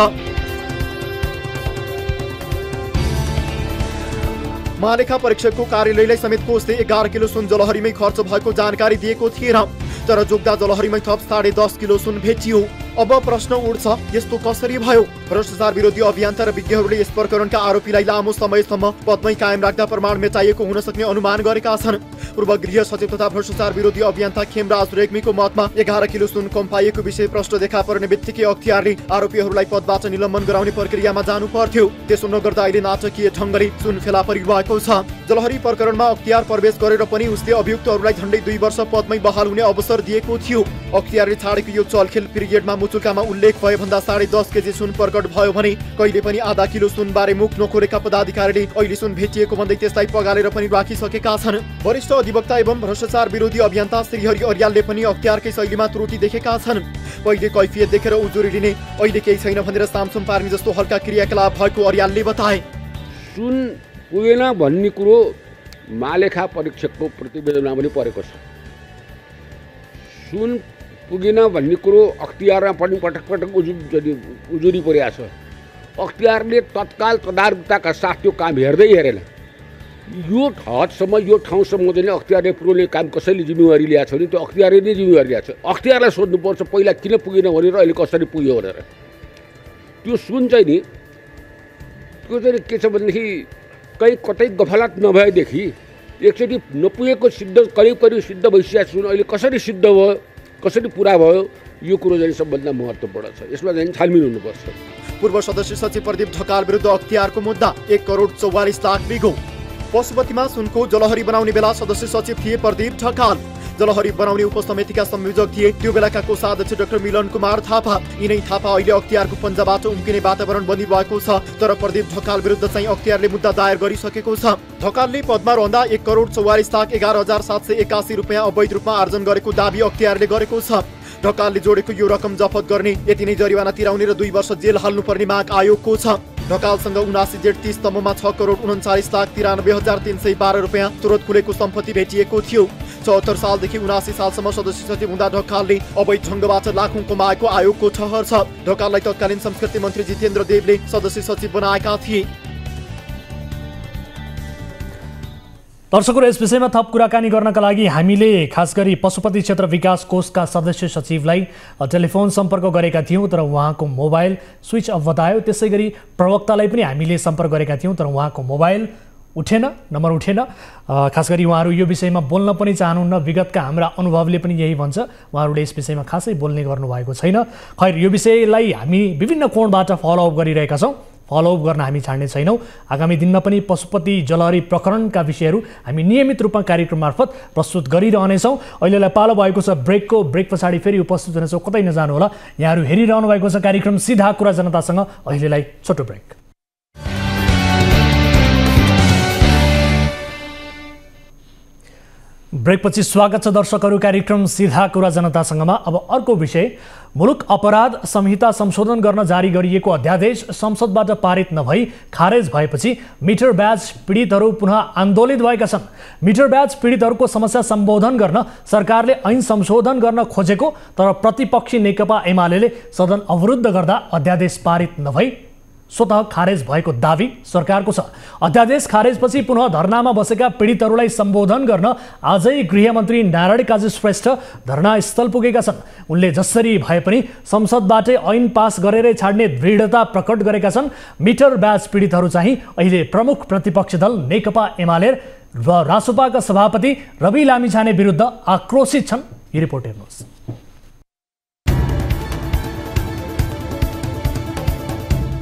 महालेखा परीक्षकको कार्यालयलाई समेत कोषले 11 किलो सुन जलहरीमै खर्च भएको जानकारी दिएको थिएन। तर जोग्दा जलहरीमै थप 10.5 किलो सुन भेटियो। अब प्रश्न उठ्छ, यस्तो कसरी भयो? भ्रष्टाचार विरोधी अभियन्ता र विज्ञहरूले यस प्रकरणका आरोपीलाई लामो समयसम्म पदमै कायम राख्दा प्रमाण मेटाइएको हुन सक्ने अनुमान गरेका छन्। पूर्व गृह सचिव तथा भ्रष्टाचार विरोधी अभियन्ता खेमराज रेग्मीको मतमा 11 किलो सुन कम पाइएको विषय प्रश्न देखा पर्ने बित्तिकै अख्तियारले आरोपीहरूलाई पदबाट निलम्बन गराउने प्रक्रियामा जानु पर्थ्यो। त्यसो नगर्दा अहिले नाटकीय ढङ्गले सुन फेला परिरहेको छ। जलहरी प्रकरणमा अख्तियार प्रवेश गरेर पनि उसले अभियुक्तहरूलाई झण्डै 2 वर्ष पदमै बहाल हुने अवसर दिएको थियो। अख्तियारले छाडेको यो चलखेल पिरियडमा मुचुर्कामा उल्लेख भए भन्दा 10.5 केजी सुन प्रकट भयो भने कहिले पनि आधा किलो सुन बारे मुख नखोरेका पदाधिकारीले अहिले सुन भेटिएको भन्दै त्यसलाई पगालेर पनि राखिसकेका छन्। वरिष्ठ अधिवक्ता एवं भ्रष्टाचार विरोधी अभियन्ता श्रीहरि अर्यालले पनि अख्तियारकै शैलीमा त्रुटि देखेका छन्। पहिले कैफियत देखेर उजुरी लिने, अहिले केही छैन भनेर सामसुम पार्ने जस्तो हल्का क्रियाकलाप भएको अर्यालले बताए। सुन पुगेन भन्ने कुरो महालेखा परीक्षकको प्रतिवेदनमा पनि परेको छ। सुन पुगेन भन्ने कुरो अख्तियारमा पनि पटक पटक उजुरी परेको छ। अख्तियारले तत्काल तदारुकताका साथ त्यो काम हेर्दै हेरेन। यो हदसम्म यो ठाउँसम्म चाहिँ अख्तियारले पुर्याउने काम कसैले जिम्मेवारी ल्याएको छ भने त्यो अख्तियारले नै जिम्मेवारी ल्याएको छ। अख्तियारलाई सोध्नुपर्छ पहिला किन पुगेन भनेर अहिले कसरी पुग्यो भनेर। त्यो सुन चाहिँ नि त्यो चाहिँ के छ भनेदेखि कहीँ कतै गफलत नभएदेखि एकचोटि नपुगेको सिद्ध करिब करिब सिद्ध भइसकेको सुन अहिले कसरी सिद्ध भयो, कसरी पुरा भयो, यो कुरो चाहिँ सबभन्दा महत्त्वपूर्ण छ। यसमा चाहिँ छानबिन हुनुपर्छ। पूर्व सदस्य सचिव प्रदीप ढकाल विरुद्ध अख्तियारको मुद्दा 1 करोड 44 लाख बिगो। पशुपतिमा सुनको जलहरी बनाउने बेला सदस्य सचिव थिए प्रदीप ढकाल। जलहरी बनाउने उपसमितिका संयोजक थिए त्यो बेलाका कोषाध्यक्ष डाक्टर मिलन कुमार थापा। यिनै थापा अहिले अख्तियारको पन्जाबाट उम्किने वातावरण बनिरहेको छ। तर प्रदीप ढकाल विरुद्ध चाहिँ अख्तियारले मुद्दा दायर गरिसकेको छ। ढकालले पदमा रहँदा 1 करोड 44 लाख 11,781 रुपियाँ अवैध रूपमा आर्जन गरेको दाबी अख्तियारले गरेको छ। ढकालले जोडेको यो रकम जफत गर्ने, यति नै जरिवाना तिराउने र 2 वर्ष जेल हाल्नुपर्ने माग आयोगको छ। ढकालसँग 79 जेठ 30 स्तम्भमा 6 करोड 39,93,312 रुपियाँ तुरत खुलेको सम्पत्ति भेटिएको थियो। 74 सालदेखि 79 सालसम्म सदस्य सचिव हुँदा ढकालले अवैध ढङ्गबाट लाखौं कमाएको आयोगको ठहर छ। ढकाललाई तत्कालीन संस्कृति मन्त्री जितेन्द्र देवले सदस्य सचिव बनाएका थिए। दर्शकहरू, यस विषयमा थप कुराकानी गर्नका लागि हामीले खास गरी पशुपति क्षेत्र विकास कोषका सदस्य सचिवलाई टेलिफोन सम्पर्क गरेका थियौँ, तर उहाँको मोबाइल स्विच अफ बतायो। त्यसै गरी प्रवक्तालाई पनि हामीले सम्पर्क गरेका थियौँ, तर उहाँको मोबाइल उठेन, नम्बर उठेन। खास गरी उहाँहरू यो विषयमा बोल्न पनि चाहनुहुन्न। विगतका हाम्रा अनुभवले पनि यही भन्छ, उहाँहरूले यस विषयमा खासै बोल्ने गर्नुभएको छैन। खैर, यो विषयलाई हामी विभिन्न कोणबाट फलोअप गरिरहेका छौँ। फलोअप गर्न हामी छाड्ने छैनौँ। आगामी दिनमा पनि पशुपति जलहरी प्रकरणका विषयहरू हामी नियमित रूपमा कार्यक्रम मार्फत प्रस्तुत गरिरहनेछौँ। अहिलेलाई पालो भएको छ ब्रेकको। ब्रेक पछाडि फेरि उपस्थित हुनेछौँ, कतै नजानुहोला। यहाँहरू हेरिरहनु भएको छ कार्यक्रम सिधा कुरा जनतासँग। अहिलेलाई छोटो ब्रेक। ब्रेकपछि स्वागत छ दर्शकहरू कार्यक्रम सिधा कुरा जनतासँगमा। अब अर्को विषय, मुलुक अपराध संहिता संशोधन गर्न जारी गरिएको अध्यादेश संसदबाट पारित नभई खारेज भएपछि मिटर ब्याज पीडितहरू पुनः आन्दोलित भएका छन्। मिटर ब्याज पीडितहरूको समस्या सम्बोधन गर्न सरकारले ऐन संशोधन गर्न खोजेको तर प्रतिपक्षी नेकपा एमाले सदन अवरुद्ध गर्दा अध्यादेश पारित नभई स्वतः खारेज भएको दावी सरकारको छ। अध्यादेश खारेजपछि पुनः धरनामा बसेका पीडितहरूलाई सम्बोधन गर्न आजै गृहमन्त्री नारायण काजी श्रेष्ठ धरनास्थल पुगेका छन्। उनले जसरी भए पनि संसदबाटै ऐन पास गरेरै छाड्ने दृढता प्रकट गरेका छन्। मिटर ब्याज पीडितहरू चाहिँ अहिले प्रमुख प्रतिपक्षी दल नेकपा एमाले र रासोपाका सभापति रवि लामिछाने विरुद्ध आक्रोशित छन्। यो रिपोर्ट हेर्नुहोस्।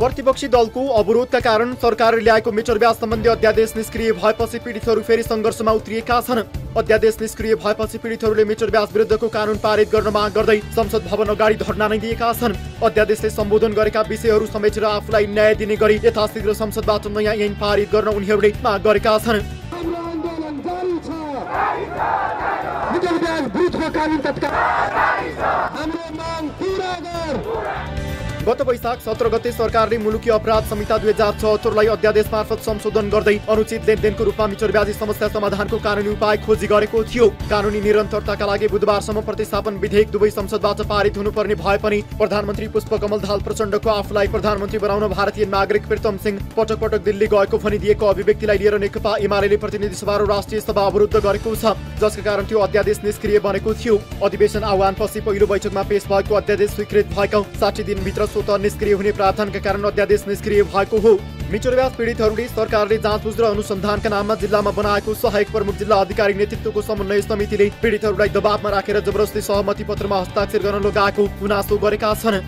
प्रतिपक्षी दलको अवरोधका कारण सरकारले ल्याएको मिटर ब्याज सम्बन्धी अध्यादेश निष्क्रिय भएपछि पीडितहरू फेरि सङ्घर्षमा उत्रिएका छन्। अध्यादेश निष्क्रिय भएपछि पीडितहरूले मिटर ब्याज विरुद्धको कानुन पारित गर्न माग गर्दै संसद भवन अगाडि धरना नै दिएका छन्। अध्यादेशले सम्बोधन गरेका विषयहरू समेटेर आफूलाई न्याय दिने गरी यथाशीघ्र संसदबाट नयाँ ऐन पारित गर्न उनीहरूले माग गरेका छन्। गत वैशाख 17 गते सरकारले मुलुकी अपराध संहिता 2076लाई अध्यादेश मार्फत संशोधन गर्दै अनुचित लेनदेनको रूपमा मिटर ब्याजी समस्या समाधानको कानुनी उपाय खोजी गरेको थियो। कानुनी निरन्तरताका लागि बुधबारसम्म प्रतिस्थापन विधेयक दुवै संसदबाट पारित हुनुपर्ने भए पनि प्रधानमन्त्री पुष्पकमल दाहाल प्रचण्डको आफूलाई प्रधानमन्त्री बनाउन भारतीय नागरिक प्रीतम सिंह पटक पटक दिल्ली गएको भनिदिएको अभिव्यक्तिलाई लिएर नेकपा एमाले प्रतिनिधि सभा र राष्ट्रिय सभा अवरुद्ध गरेको छ, जसका कारण त्यो अध्यादेश निष्क्रिय बनेको थियो। अधिवेशन आह्वानपछि पहिलो बैठकमा पेश भएको अध्यादेश स्वीकृत भएको 60 दिनभित्र स्वतः निष्क्रिय हुने प्रावधानका कारण अध्यादेश निष्क्रिय भएको हो। मिटर ब्याज पीडितहरूले सरकारले जाँचबुझ र अनुसन्धानका नाममा जिल्लामा बनाएको सहायक प्रमुख जिल्ला अधिकारी नेतृत्वको समन्वय समितिले पीडितहरूलाई दबावमा राखेर जबरजस्ती सहमति पत्रमा हस्ताक्षर गर्न लगाएको गुनासो गरेका छन्।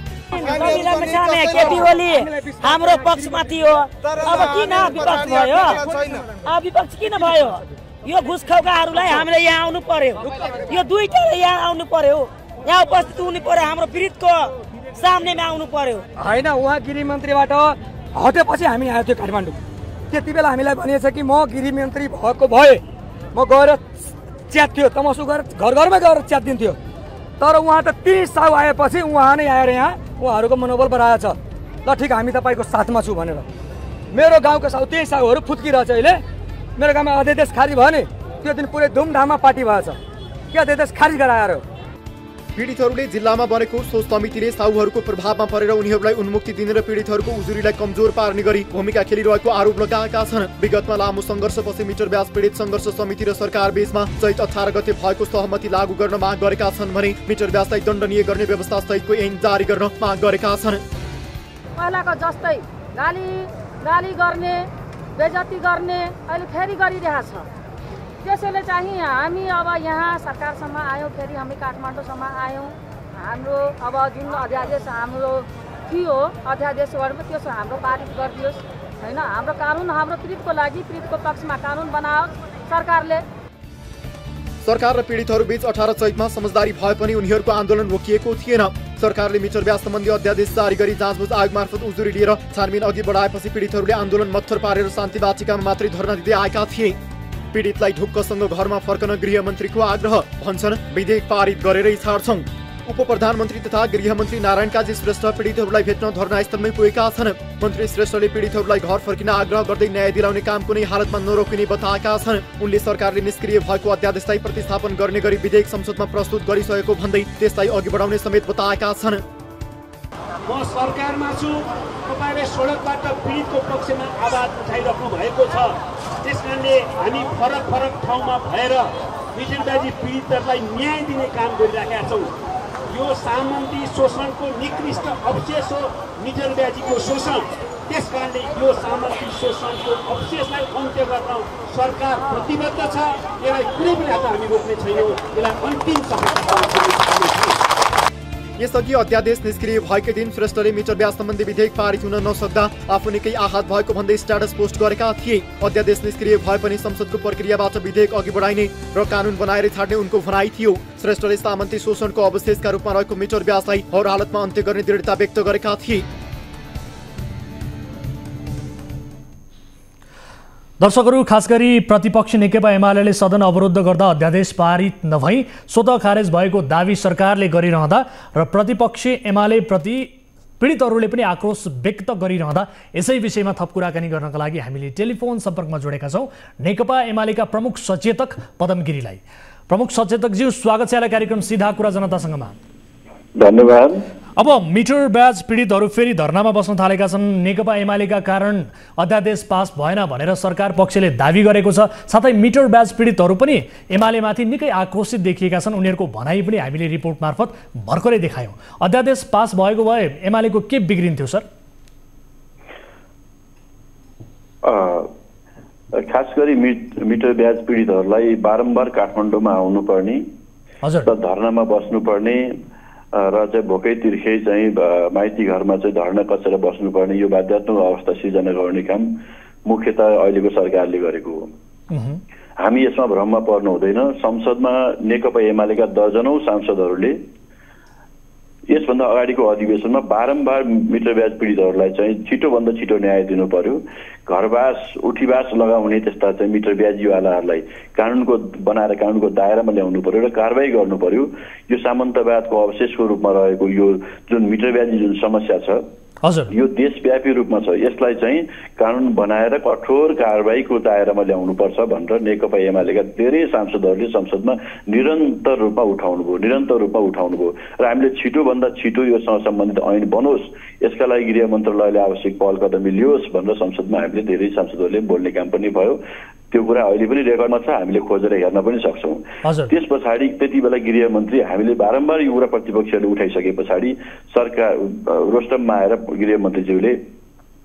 हाम्रो पक्षमा थियो, अब किन विपक्ष भयो? विपक्ष किन भयो? यो घुस खौकाहरूलाई हामीले यहाँ आउनु पर्यो, यो दुईटाले यहाँ आउनु पर्यो, यहाँ उपस्थित हुनु पर्यो, हाम्रो पीडितको सामनेमा आउनु पर्यो। होइन, उहाँ गृहमन्त्रीबाट हटेपछि हामी आएको थियो काठमाडौँ। त्यति बेला हामीलाई भनिएछ कि म गृहमन्त्री भएको भए म गएर च्यात्थ्यो, तमसु गरेर घर घरमा गएर च्यातिन्थ्यो। तर उहाँ त 30 साउ आएपछि उहाँ नै आएर यहाँ उहाँहरूको मनोबल बढाएछ। ल ठिक, हामी तपाईँको साथमा छु भनेर। मेरो गाउँको साउ 23 साउहरू फुत्किरहेछ। अहिले मेरो गाउँमा अध्यादेश खारिज भयो नि, त्यो दिन पुरै धुमधाममा पार्टी भएछ के अध्यादेश खारिज गराएर। पीडितहरूले जिल्लामा बनेको सोच समितिले साहुहरूको प्रभावमा परेर उनीहरूलाई उन्मुक्ति दिने र पीडितहरूको उजुरीलाई कमजोर पार्ने गरी भूमिका खेलिरहेको आरोप लगाएका छन्। विगतमा लामो सङ्घर्षपछि मिटर ब्याज पीडित सङ्घर्ष समिति र सरकार बीचमा चैत 18 गते भएको सहमति लागू गर्न माग गरेका छन् भने मिटर ब्याजलाई दण्डनीय गर्ने व्यवस्था सहितको ऐन जारी गर्न माग गरेका छन्। पहिलाको जस्तै गाली गर्ने, बेइज्जती गर्ने अहिले फेरि गरिरहेछ। त्यसैले चाहिँ हामी अब यहाँ सरकारसम्म आयौँ, फेरि हामी काठमाडौँसम्म आयौँ। हाम्रो अब जुन अध्यादेश हाम्रो थियो अध्यादेशबाट त्यो हाम्रो पारित गरिदियोस् होइन। हाम्रो कानुन हाम्रो पीडितको लागि, पीडितको पक्षमा कानुन बनाओस् सरकारले। सरकार र पीडितहरू बीच 18 चैतमा समझदारी भए पनि उनीहरूको आन्दोलन रोकिएको थिएन। सरकारले मिटर ब्याज सम्बन्धी अध्यादेश जारी गरी जाँचबुझ आयोग मार्फत उजुरी लिएर छानबिन अघि बढाएपछि पीडितहरूले आन्दोलन मत्थर पारेर शान्ति वाटिकामा मात्रै धरना दिँदै आएका थिए। पीडितलाई ढुक्कसँग घरमा फर्कन गृहमन्त्रीको आग्रह, भन्छन् विधेयक पारित गरेरै छाड्छौं। उप प्रधानमन्त्री तथा गृहमन्त्री नारायण काजी श्रेष्ठ पीडितहरूलाई भेट्न धरनास्थलमै पुगेका छन्। मन्त्री श्रेष्ठले पीडितहरूलाई घर फर्किन आग्रह गर्दै न्याय दिलाउने काम कुनै हालतमा नरोकिने बताएका छन्। उनले सरकारले निष्क्रिय भएको अध्यादेशलाई प्रतिस्थापन गर्ने गरी विधेयक संसदमा प्रस्तुत गरिसकेको भन्दै त्यसलाई अघि बढाउने समेत बताएका छन्। म सरकारमा छु, तपाईले सडकबाट पीडितको पक्षमा आवाज उठाइराख्नु भएको छ। त्यसकारणले हामी फरक फरक ठाउँमा भएर मिटरब्याजी पीडितहरूलाई न्याय दिने काम गरिरहेका छौँ। यो सामन्ती शोषणको निकृष्ट अवशेष हो मिटरब्याजीको शोषण। त्यसकारणले यो सामन्ती शोषणको अवशेषलाई अन्त्य गर्न सरकार प्रतिबद्ध छ। यसलाई कुनै पनि हात हामी रोक्ने छैनौँ। यसलाई अन्तिम सफलता। यसअघि अध्यादेश निष्क्रिय भएकै दिन श्रेष्ठले मिटर ब्याज सम्बन्धी विधेयक पारित हुन नसक्दा आफू निकै आहत भएको भन्दै स्ट्याटस पोस्ट गरेका थिए। अध्यादेश निष्क्रिय भए पनि संसदको प्रक्रियाबाट विधेयक अघि बढाइने र कानुन बनाएर छाड्ने उनको भनाइ थियो। श्रेष्ठले सामन्ती शोषणको अवशेषका रूपमा रहेको मिटर ब्याजलाई हर हालतमा अन्त्य गर्ने दृढता व्यक्त गरेका थिए। दर्शकहरू, खास गरी प्रतिपक्षी नेकपा एमाले सदन अवरुद्ध गर्दा अध्यादेश पारित नभई स्वतः खारेज भएको दावी सरकारले गरिरहँदा र प्रतिपक्षी एमाले प्रति पीडितहरूले पनि आक्रोश व्यक्त गरिरहँदा यसै विषयमा थप कुराकानी गर्नका लागि हामीले टेलिफोन सम्पर्कमा जोडेका छौँ नेकपा एमालेका प्रमुख सचेतक पदम गिरीलाई। प्रमुख सचेतकज्यू, स्वागत छ कार्यक्रम सीधा कुरा जनतासँगमा। धन्यवाद। अब मिटर ब्याज पीडितहरू फेरि धरनामा बस्न थालेका छन्। नेकपा एमालेका कारण अध्यादेश पास भएन भनेर सरकार पक्षले दावी गरेको छ। साथै मिटर ब्याज पीडितहरू पनि एमालेमाथि निकै आक्रोशित देखिएका छन्। उनीहरूको भनाइ पनि हामीले रिपोर्ट मार्फत भर्खरै देखायौँ। अध्यादेश पास भएको भए एमालेको के बिग्रिन्थ्यो सर? खास गरी मिटर ब्याज पीडितहरूलाई बारम्बार काठमाडौँमा आउनुपर्ने र धरनामा बस्नुपर्ने र चाहिँ भोकै तिर्खै चाहिँ माइती घरमा चाहिँ धरना कसेर बस्नुपर्ने यो बाध्यात्मक अवस्था सिर्जना गर्ने काम मुख्यतः अहिलेको सरकारले गरेको हो। हामी यसमा भ्रममा पर्नु हुँदैन। संसदमा नेकपा एमालेका दर्जनौं सांसदहरूले यसभन्दा अगाडिको अधिवेशनमा बारम्बार मिटर ब्याज पीडितहरूलाई चाहिँ छिटोभन्दा छिटो न्याय दिनु पर्यो, घरवास उठीवास लगाउने त्यस्ता चाहिँ मिटर ब्याजीवालाहरूलाई कानुनको बनाएर कानुनको दायरामा ल्याउनु पर्यो र कारबाही गर्नु पर्यो। यो सामन्तवादको अवशेषको रूपमा रहेको यो जुन मिटर ब्याजी जुन समस्या छ यो देशव्यापी रूपमा छ। यसलाई चाहिँ कानुन बनाएर कठोर कारबाहीको दायरामा ल्याउनुपर्छ भनेर नेकपा एमालेका धेरै सांसदहरूले संसदमा निरन्तर रूपमा उठाउनुभयो र हामीले छिटोभन्दा छिटो यो सम्बन्धित ऐन बनोस्, यसका लागि गृह मन्त्रालयले आवश्यक पहल कदमी लियोस् भनेर संसदमा हामीले धेरै सांसदहरूले बोल्ने काम पनि भयो। त्यो कुरा अहिले पनि रेकर्डमा छ, हामीले खोजेर हेर्न पनि सक्छौँ। त्यस पछाडि त्यति बेला गृह मन्त्री हामीले बारम्बार यो कुरा प्रतिपक्षहरूले उठाइसके पछाडि सरकार रोस्टममा आएर गृह मन्त्रीज्यूले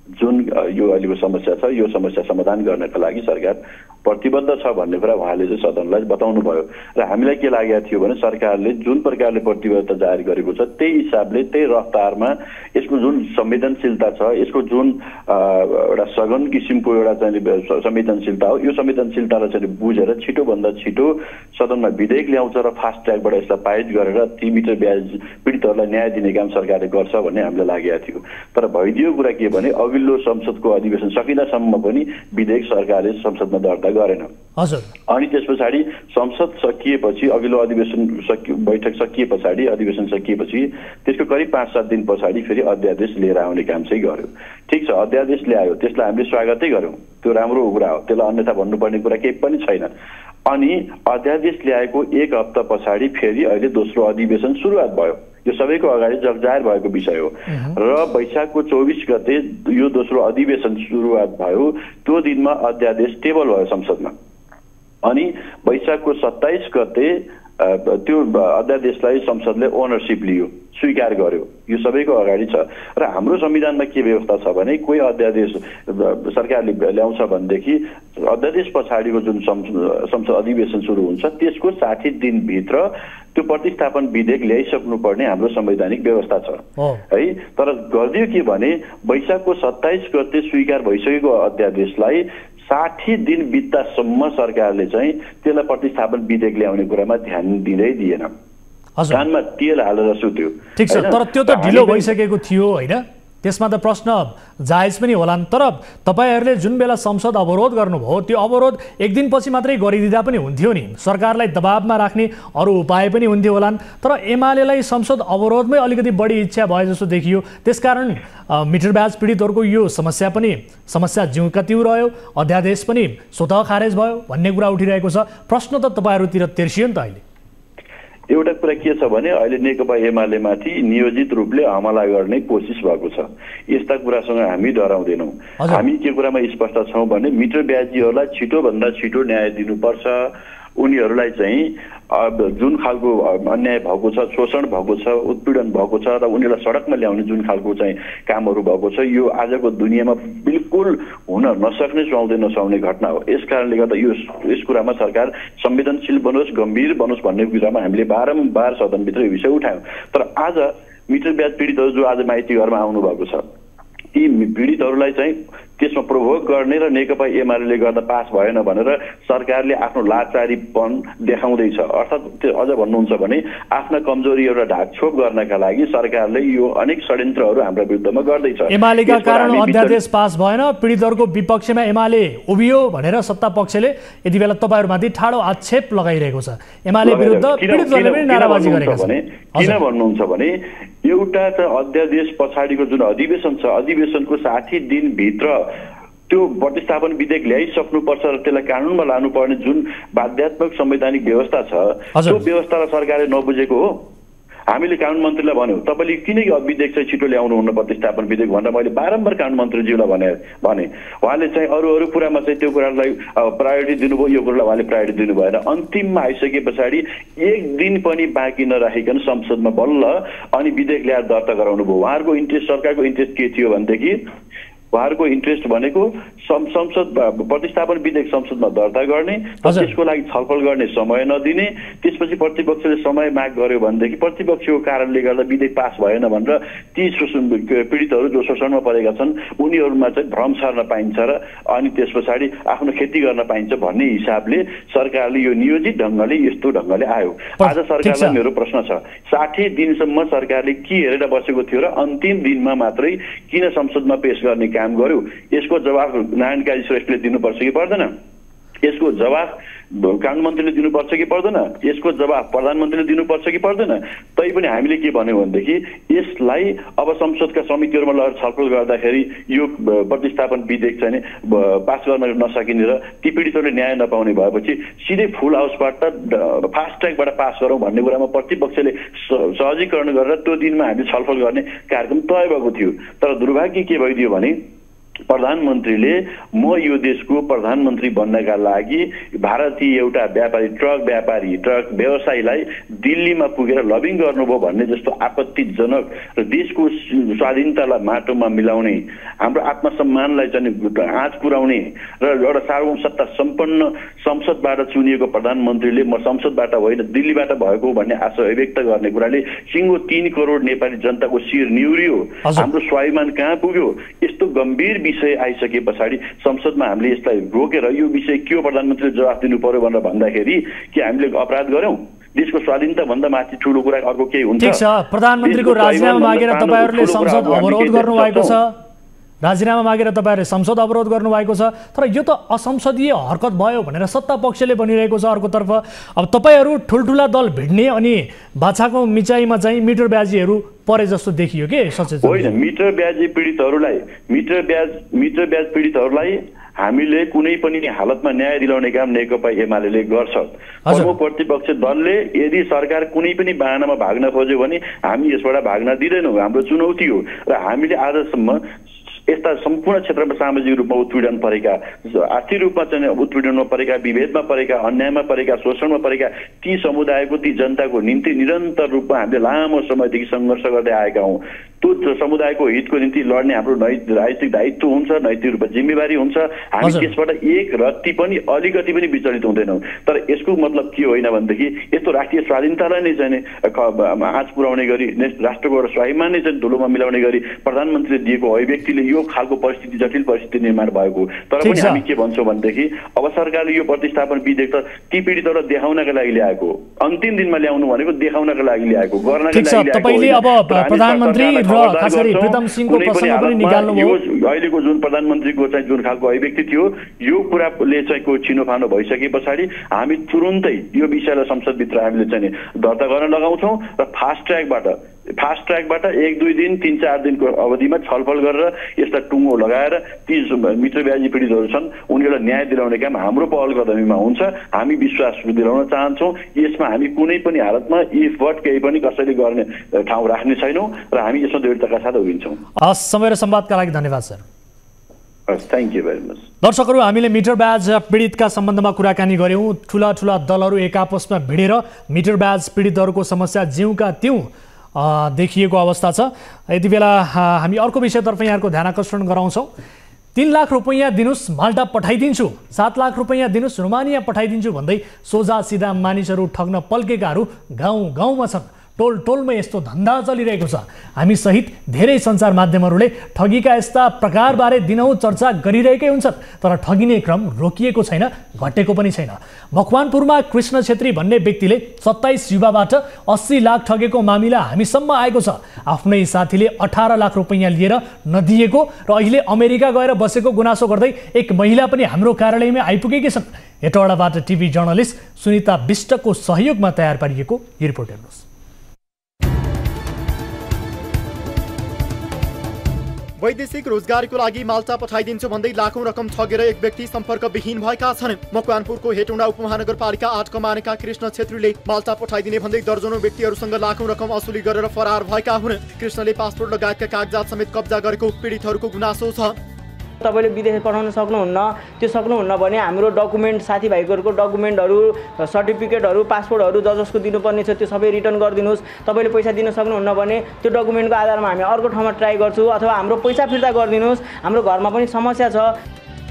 जुन यो अहिलेको समस्या छ यो समस्या समाधान गर्नका लागि सरकार प्रतिबद्ध छ भन्ने कुरा उहाँले चाहिँ सदनलाई बताउनु भयो र हामीलाई के लागेको थियो भने सरकारले जुन प्रकारले प्रतिबद्धता जारी गरेको छ त्यही हिसाबले त्यही रफ्तारमा यसको जुन संवेदनशीलता छ, यसको जुन एउटा सघन किसिमको एउटा चाहिँ संवेदनशीलता हो, यो संवेदनशीलतालाई चाहिँ बुझेर छिटोभन्दा छिटो सदनमा विधेयक ल्याउँछ र फास्ट ट्र्याकबाट यसलाई पारित गरेर ती मिटर ब्याज पीडितहरूलाई न्याय दिने काम सरकारले गर्छ भन्ने हामीलाई लागेको थियो। तर भइदियो कुरा के भने अघिल्लो संसदको अधिवेशन सकिँदासम्म पनि विधेयक सरकारले संसदमा दर्ता गरेन। अनि त्यस पछाडि संसद सकिएपछि अघिल्लो अधिवेशन बैठक सकिए पछाडि अधिवेशन सकिएपछि त्यसको करिब 5-7 दिन पछाडि फेरि अध्यादेश लिएर आउने काम चाहिँ गर्यो। ठिक छ, अध्यादेश ल्यायो, त्यसलाई हामीले स्वागतै गर्यौँ, त्यो राम्रो कुरा हो, त्यसलाई अन्यथा भन्नुपर्ने कुरा केही पनि छैन। अनि अध्यादेश ल्याएको 1 हप्ता पछाडि फेरि अहिले दोस्रो अधिवेशन सुरुवात भयो। यो सबैको अगाडि जगजाहेर भएको विषय हो र वैशाखको 24 गते यो दोस्रो अधिवेशन सुरुवात भयो। त्यो दिनमा अध्यादेश टेबल भयो संसदमा अनि वैशाखको 27 गते त्यो अध्यादेशलाई संसदले ओनरसिप लियो, स्वीकार गर्यो। यो सबैको अगाडि छ र हाम्रो संविधानमा के व्यवस्था छ भने कोही अध्यादेश सरकारले ल्याउँछ भनेदेखि अध्यादेश पछाडिको जुन संसद अधिवेशन सुरु हुन्छ त्यसको 60 दिनभित्र त्यो प्रतिस्थापन विधेयक ल्याइसक्नुपर्ने हाम्रो संवैधानिक व्यवस्था छ है। तर गरिदियो के भने वैशाखको 27 गते स्वीकार भइसकेको अध्यादेशलाई 60 दिन बित्दासम्म सरकारले चाहिँ त्यसलाई प्रतिस्थापन विधेयक ल्याउने कुरामा ध्यान दिँदै दिएन, कानमा तेल हालेर सुत्यो। ठिक छ, तर त्यो त ढिलो भइसकेको थियो होइन? त्यसमा त प्रश्न जायज पनि होलान्। तर तपाईहरूले जुन बेला संसद अवरोध गर्नुभयो त्यो अवरोध एक दिनपछि मात्रै गरिदिँदा पनि हुन्थ्यो नि, सरकारलाई दबावमा राख्ने अरू उपाय पनि हुन्थ्यो होलान्। तर एमालेलाई संसद अवरोधमै अलिकति बढी इच्छा भए जस्तो देखियो। त्यसकारण मिटर ब्याज पीडितहरूको यो समस्या जिउका तिउ रह्यो, अध्यादेश पनि स्वतः खारेज भयो भन्ने कुरा उठिरहेको छ। प्रश्न त तपाईँहरूतिर तेर्सियो नि त। अहिले एउटा कुरा के छ भने अहिले नेकपा एमालेमाथि नियोजित रूपले हमला गर्ने कोसिस भएको छ। यस्ता कुरासँग हामी डराउँदैनौँ। हामी के कुरामा स्पष्ट छौँ भने मिटर ब्याजीहरूलाई छिटोभन्दा छिटो न्याय दिनुपर्छ। उनीहरूलाई चाहिँ जुन खालको अन्याय भएको छ, शोषण भएको छ, उत्पीडन भएको छ र उनीहरूलाई सडकमा ल्याउने जुन खालको चाहिँ कामहरू भएको छ यो आजको दुनियाँमा बिल्कुल हुन नसक्ने, सुहाउँदै नसुहाउने घटना हो। यस कारणले गर्दा यस कुरामा सरकार संवेदनशील बनोस्, गम्भीर बनोस् भन्ने कुरामा हामीले बारम्बार सदनभित्र यो विषय उठायौँ। तर आज मिटर ब्याज पीडितहरू जो आज माइती घरमा आउनु भएको छ ती पीडितहरूलाई चाहिँ त्यसमा प्रोभोक गर्ने र नेकपा एमाले गर्दा पास भएन भनेर सरकारले आफ्नो लाचारीपन देखाउँदैछ। अर्थात् त्यो अझ भन्नुहुन्छ भने आफ्ना कमजोरी एउटा ढाकछोप गर्नका लागि सरकारले यो अनेक षड्यन्त्रहरू हाम्रो विरुद्धमा गर्दैछ। एमालेका कारण अध्यादेश पास भएन, पीडितहरूको विपक्षमा एमाले उभियो भनेर सत्ता पक्षले यति बेला तपाईहरुमाथि ठाडो आक्षेप लगाइरहेको छ। एमाले विरुद्ध पीडितहरूले पनि नाराबाजी गरेका छन्। किन भन्नुहुन्छ भने एउटा त अध्यादेश पछाडिको जुन अधिवेशन छ, अधिवेशनको 60 दिनभित्र त्यो प्रतिस्थापन विधेयक ल्याइसक्नुपर्छ र त्यसलाई कानुनमा लानुपर्ने जुन बाध्यात्मक संवैधानिक व्यवस्था छ त्यो व्यवस्थालाई सरकारले नबुझेको हो। हामीले कानुन मन्त्रीलाई भन्यौँ तपाईँले किन यो विधेयक चाहिँ छिटो ल्याउनुहुन्न प्रतिस्थापन विधेयक भनेर मैले बारम्बार कानुन मन्त्रीज्यूलाई भने उहाँले चाहिँ अरू कुरामा चाहिँ त्यो कुरालाई प्रायोरिटी दिनुभयो, यो कुरालाई उहाँले प्रायोरिटी दिनु भएन। अन्तिममा आइसके पछाडि एक दिन पनि बाँकी नराखिकन संसदमा बल्ल अनि विधेयक ल्याएर दर्ता गराउनु भयो। उहाँहरूको इन्ट्रेस्ट, सरकारको इन्ट्रेस्ट के थियो भनेदेखि उहाँहरूको इन्ट्रेस्ट भनेको संसद प्रतिस्थापन विधेयक संसदमा दर्ता गर्ने, त्यसको लागि छलफल गर्ने समय नदिने, त्यसपछि प्रतिपक्षले समय माग गर्यो भनेदेखि प्रतिपक्षको कारणले गर्दा विधेयक पास भएन भनेर ती पीडितहरू जो शोषणमा परेका छन् उनीहरूमा चाहिँ भ्रम सार्न पाइन्छ र अनि त्यस पछाडि आफ्नो खेती गर्न पाइन्छ भन्ने हिसाबले सरकारले यो नियोजित ढङ्गले यस्तो ढङ्गले आयो। आज सरकारलाई मेरो प्रश्न छ, 60 दिनसम्म सरकारले के हेरेर बसेको थियो र अन्तिम दिनमा मात्रै किन संसदमा पेश गर्ने काम गर्यो? यसको जवाफ नारायण काजी श्रेष्ठले दिनुपर्छ कि पर्दैन? यसको जवाफ कानुन मन्त्रीले दिनुपर्छ कि पर्दैन? यसको जवाफ प्रधानमन्त्रीले दिनुपर्छ कि पर्दैन? तैपनि हामीले के भन्यौँ भनेदेखि यसलाई अब संसदका समितिहरूमा लगेर छलफल गर्दाखेरि यो प्रतिस्थापन विधेयक चाहिँ पास गर्न नसकिने र ती पीडितहरूले न्याय नपाउने भएपछि सिधै फुल हाउसबाट फास्ट ट्र्याकबाट पास गरौँ भन्ने कुरामा प्रतिपक्षले सहजीकरण गरेर त्यो दिनमा हामीले छलफल गर्ने कार्यक्रम तय भएको थियो। तर दुर्भाग्य के भइदियो भने प्रधानमन्त्रीले म यो देशको प्रधानमन्त्री बन्नका लागि भारतीय एउटा व्यापारी, ट्रक व्यवसायीलाई दिल्लीमा पुगेर लबिङ गर्नुभयो भन्ने जस्तो आपत्तिजनक र देशको स्वाधीनतालाई माटोमा मिलाउने, हाम्रो आत्मसम्मानलाई चाहिँ आँच पुर्याउने र एउटा सार्वभौम सत्ता सम्पन्न संसदबाट चुनिएको प्रधानमन्त्रीले म संसदबाट होइन दिल्लीबाट भएको भन्ने आशा अभिव्यक्त गर्ने कुराले सिङ्गो 3 करोड नेपाली जनताको शिर निहुरियो। हाम्रो स्वाभिमान कहाँ पुग्यो? यस्तो गम्भीर विषय आइसके पछाडि संसदमा हामीले यसलाई रोकेर यो विषय के हो प्रधानमन्त्रीले जवाफ दिनु पर्यो भनेर भन्दाखेरि के हामीले अपराध गर्यौं? देशको स्वाधीनता भन्दा माथि ठूलो कुरा अर्को केही हुन्छ? ठीक छ, प्रधानमन्त्रीको राजीनामा मागेर तपाईहरुले संसद अवरोध गर्नु भएको छ। राजीनामा मागेर तपाईहरुले संसद अवरोध गर्नु भएको छ, तर यो त असंसदीय हरकत भयो भनेर सत्ता पक्षले भनिरहेको छ। अर्कोतर्फ अब तपाईहरु ठुलठुला दल भिड्ने अनि बाछाको मिचाइमा चाहिँ मिटर ब्याजीहरु परे जस्तो देखियो के? सचेत होइन, मिटर ब्याजी पीडितहरूलाई हामीले कुनै पनि हालतमा न्याय दिलाउने काम नेकपा एमाले गर्छ। प्रमुख प्रतिपक्ष दलले यदि सरकार कुनै पनि बहानामा भाग्न खोज्यो भने हामी यसबाट भाग्न दिँदैनौँ। हाम्रो चुनौती हो र हामीले आजसम्म यस्ता सम्पूर्ण क्षेत्रमा सामाजिक रूपमा उत्पीडन परेका, आर्थिक रूपमा चाहिँ उत्पीडनमा परेका, विभेदमा परेका, अन्यायमा परेका, शोषणमा परेका ती समुदायको, ती जनताको निम्ति निरन्तर रूपमा हामीले लामो समयदेखि सङ्घर्ष गर्दै आएका हौँ। त्यो समुदायको हितको निम्ति लड्ने हाम्रो राजनीतिक दायित्व हुन्छ, नैतिक रूपमा जिम्मेवारी हुन्छ। हामी त्यसबाट एक रत्ती पनि अलिकति पनि विचलित हुँदैनौँ। तर यसको मतलब के होइन भनेदेखि यस्तो राष्ट्रिय स्वाधीनतालाई नै चाहिँ आँच पुर्याउने गरी, राष्ट्रको एउटा स्वाभिमान नै चाहिँ धुलोमा मिलाउने गरी प्रधानमन्त्रीले दिएको अभिव्यक्तिले यो खालको परिस्थिति, जटिल परिस्थिति निर्माण भएको। तर पनि हामी के भन्छौँ भनेदेखि अब सरकारले यो प्रतिस्थापन विधेयक त ती पीडितहरूलाई देखाउनका लागि ल्याएको, अन्तिम दिनमा ल्याउनु भनेको देखाउनका लागि ल्याएको, गर्नका लागि ल्याएको। तपाईले अब प्रधानमन्त्री र खास गरी प्रीतम सिंहको प्रसङ्ग पनि निकाल्नु भयो। अहिलेको जुन प्रधानमन्त्रीको चाहिँ जुन खालको अभिव्यक्ति थियो यो कुराले चाहिँ को छिनोफानो भइसके पछाडि हामी तुरुन्तै यो विषयलाई संसदभित्र हामीले चाहिँ दर्ता गर्न लगाउँछौँ र फास्ट ट्र्याकबाट 1-2 दिन 3-4 दिनको अवधिमा छलफल गरेर यसलाई टुङ्गो लगाएर ती मित्र ब्याजी पीडितहरू छन् उनीहरूलाई न्याय दिलाउने काम हाम्रो पहल कदमीमा हुन्छ। हामी विश्वास दिलाउन चाहन्छौँ। यसमा हामी कुनै पनि हालतमा इफवर्ट केही पनि कसैले गर्ने ठाउँ राख्ने छैनौँ र हामी यसमा दृढताका साथ उभिन्छौँ। समय र संवादका लागि धन्यवाद sir. Thank you very much. दर्शकहरू, हामीले मिटर ब्याज पीडितका सम्बन्धमा कुराकानी गऱ्यौँ। ठुला दलहरू एक आपसमा भिडेर मिटर ब्याज पीडितहरूको समस्या जिउका त्यौँ देखिएको अवस्था छ। यति बेला हामी अर्को विषयतर्फ यहाँको ध्यान आकर्षण गराउँछौँ। 3 लाख रुपैयाँ दिनुस् माल्टा पठाइदिन्छु, 7 लाख रुपैयाँ दिनुस् रोमानिया पठाइदिन्छु भन्दै सोझा सिधा मानिसहरू ठग्न पल्केकाहरू गाउँ गाउँमा छन्। टोल टोलमै यस्तो धन्दा चलिरहेको छ। हामी सहित धेरै सञ्चार माध्यमहरूले ठगीका यस्ता प्रकारबारे दिनहुँ चर्चा गरिरहेकै हुन्छन्, तर ठगिने क्रम रोकिएको छैन, घटेको पनि छैन। मकवानपुरमा कृष्ण छेत्री भन्ने व्यक्तिले 27 युवाबाट 80 लाख ठगेको मामिला हामीसम्म आएको छ। आफ्नै साथीले 18 लाख रुपैयाँ लिएर नदिएको र अहिले अमेरिका गएर बसेको गुनासो गर्दै एक महिला पनि हाम्रो कार्यालयमा आइपुगेकी छन्। हेटौडाबाट टिभी जर्नलिस्ट सुनिता विष्टको सहयोगमा तयार पारिएको यो रिपोर्ट हेर्नुहोस्। वैदेशिक रोजगारीको लागि माल्टा पठाइदिन्छु भन्दै लाखौं रकम ठगेर एक व्यक्ति सम्पर्कविहीन भएका छन्। मकवानपुरको हेटौडा उपमहानगरपालिका 8 कमानेका कृष्ण छेत्रीले माल्टा पठाइदिने भन्दै दर्जनौं व्यक्तिहरूसँग लाखौं रकम असुली गरेर फरार भएका हुन्। कृष्णले पासपोर्ट लगायतका कागजात समेत कब्जा गरेको पीडितहरूको गुनासो छ। तपाईले विदेश पठाउन सक्नुहुन्न, त्यो सक्नुहुन्न भने हाम्रो डकुमेन्ट साथीभाइहरूको डकुमेन्टहरू, सर्टिफिकेटहरू, पासपोर्टहरू जसको दिनुपर्ने छ त्यो सबै रिटर्न गरिदिनुहोस्। तपाईले पैसा दिन सक्नुहुन्न भने त्यो डकुमेन्टको आधारमा हामी अर्को ठाउँमा ट्राई गर्छौँ, अथवा हाम्रो पैसा फिर्ता गरिदिनुहोस्। हाम्रो घरमा पनि समस्या छ।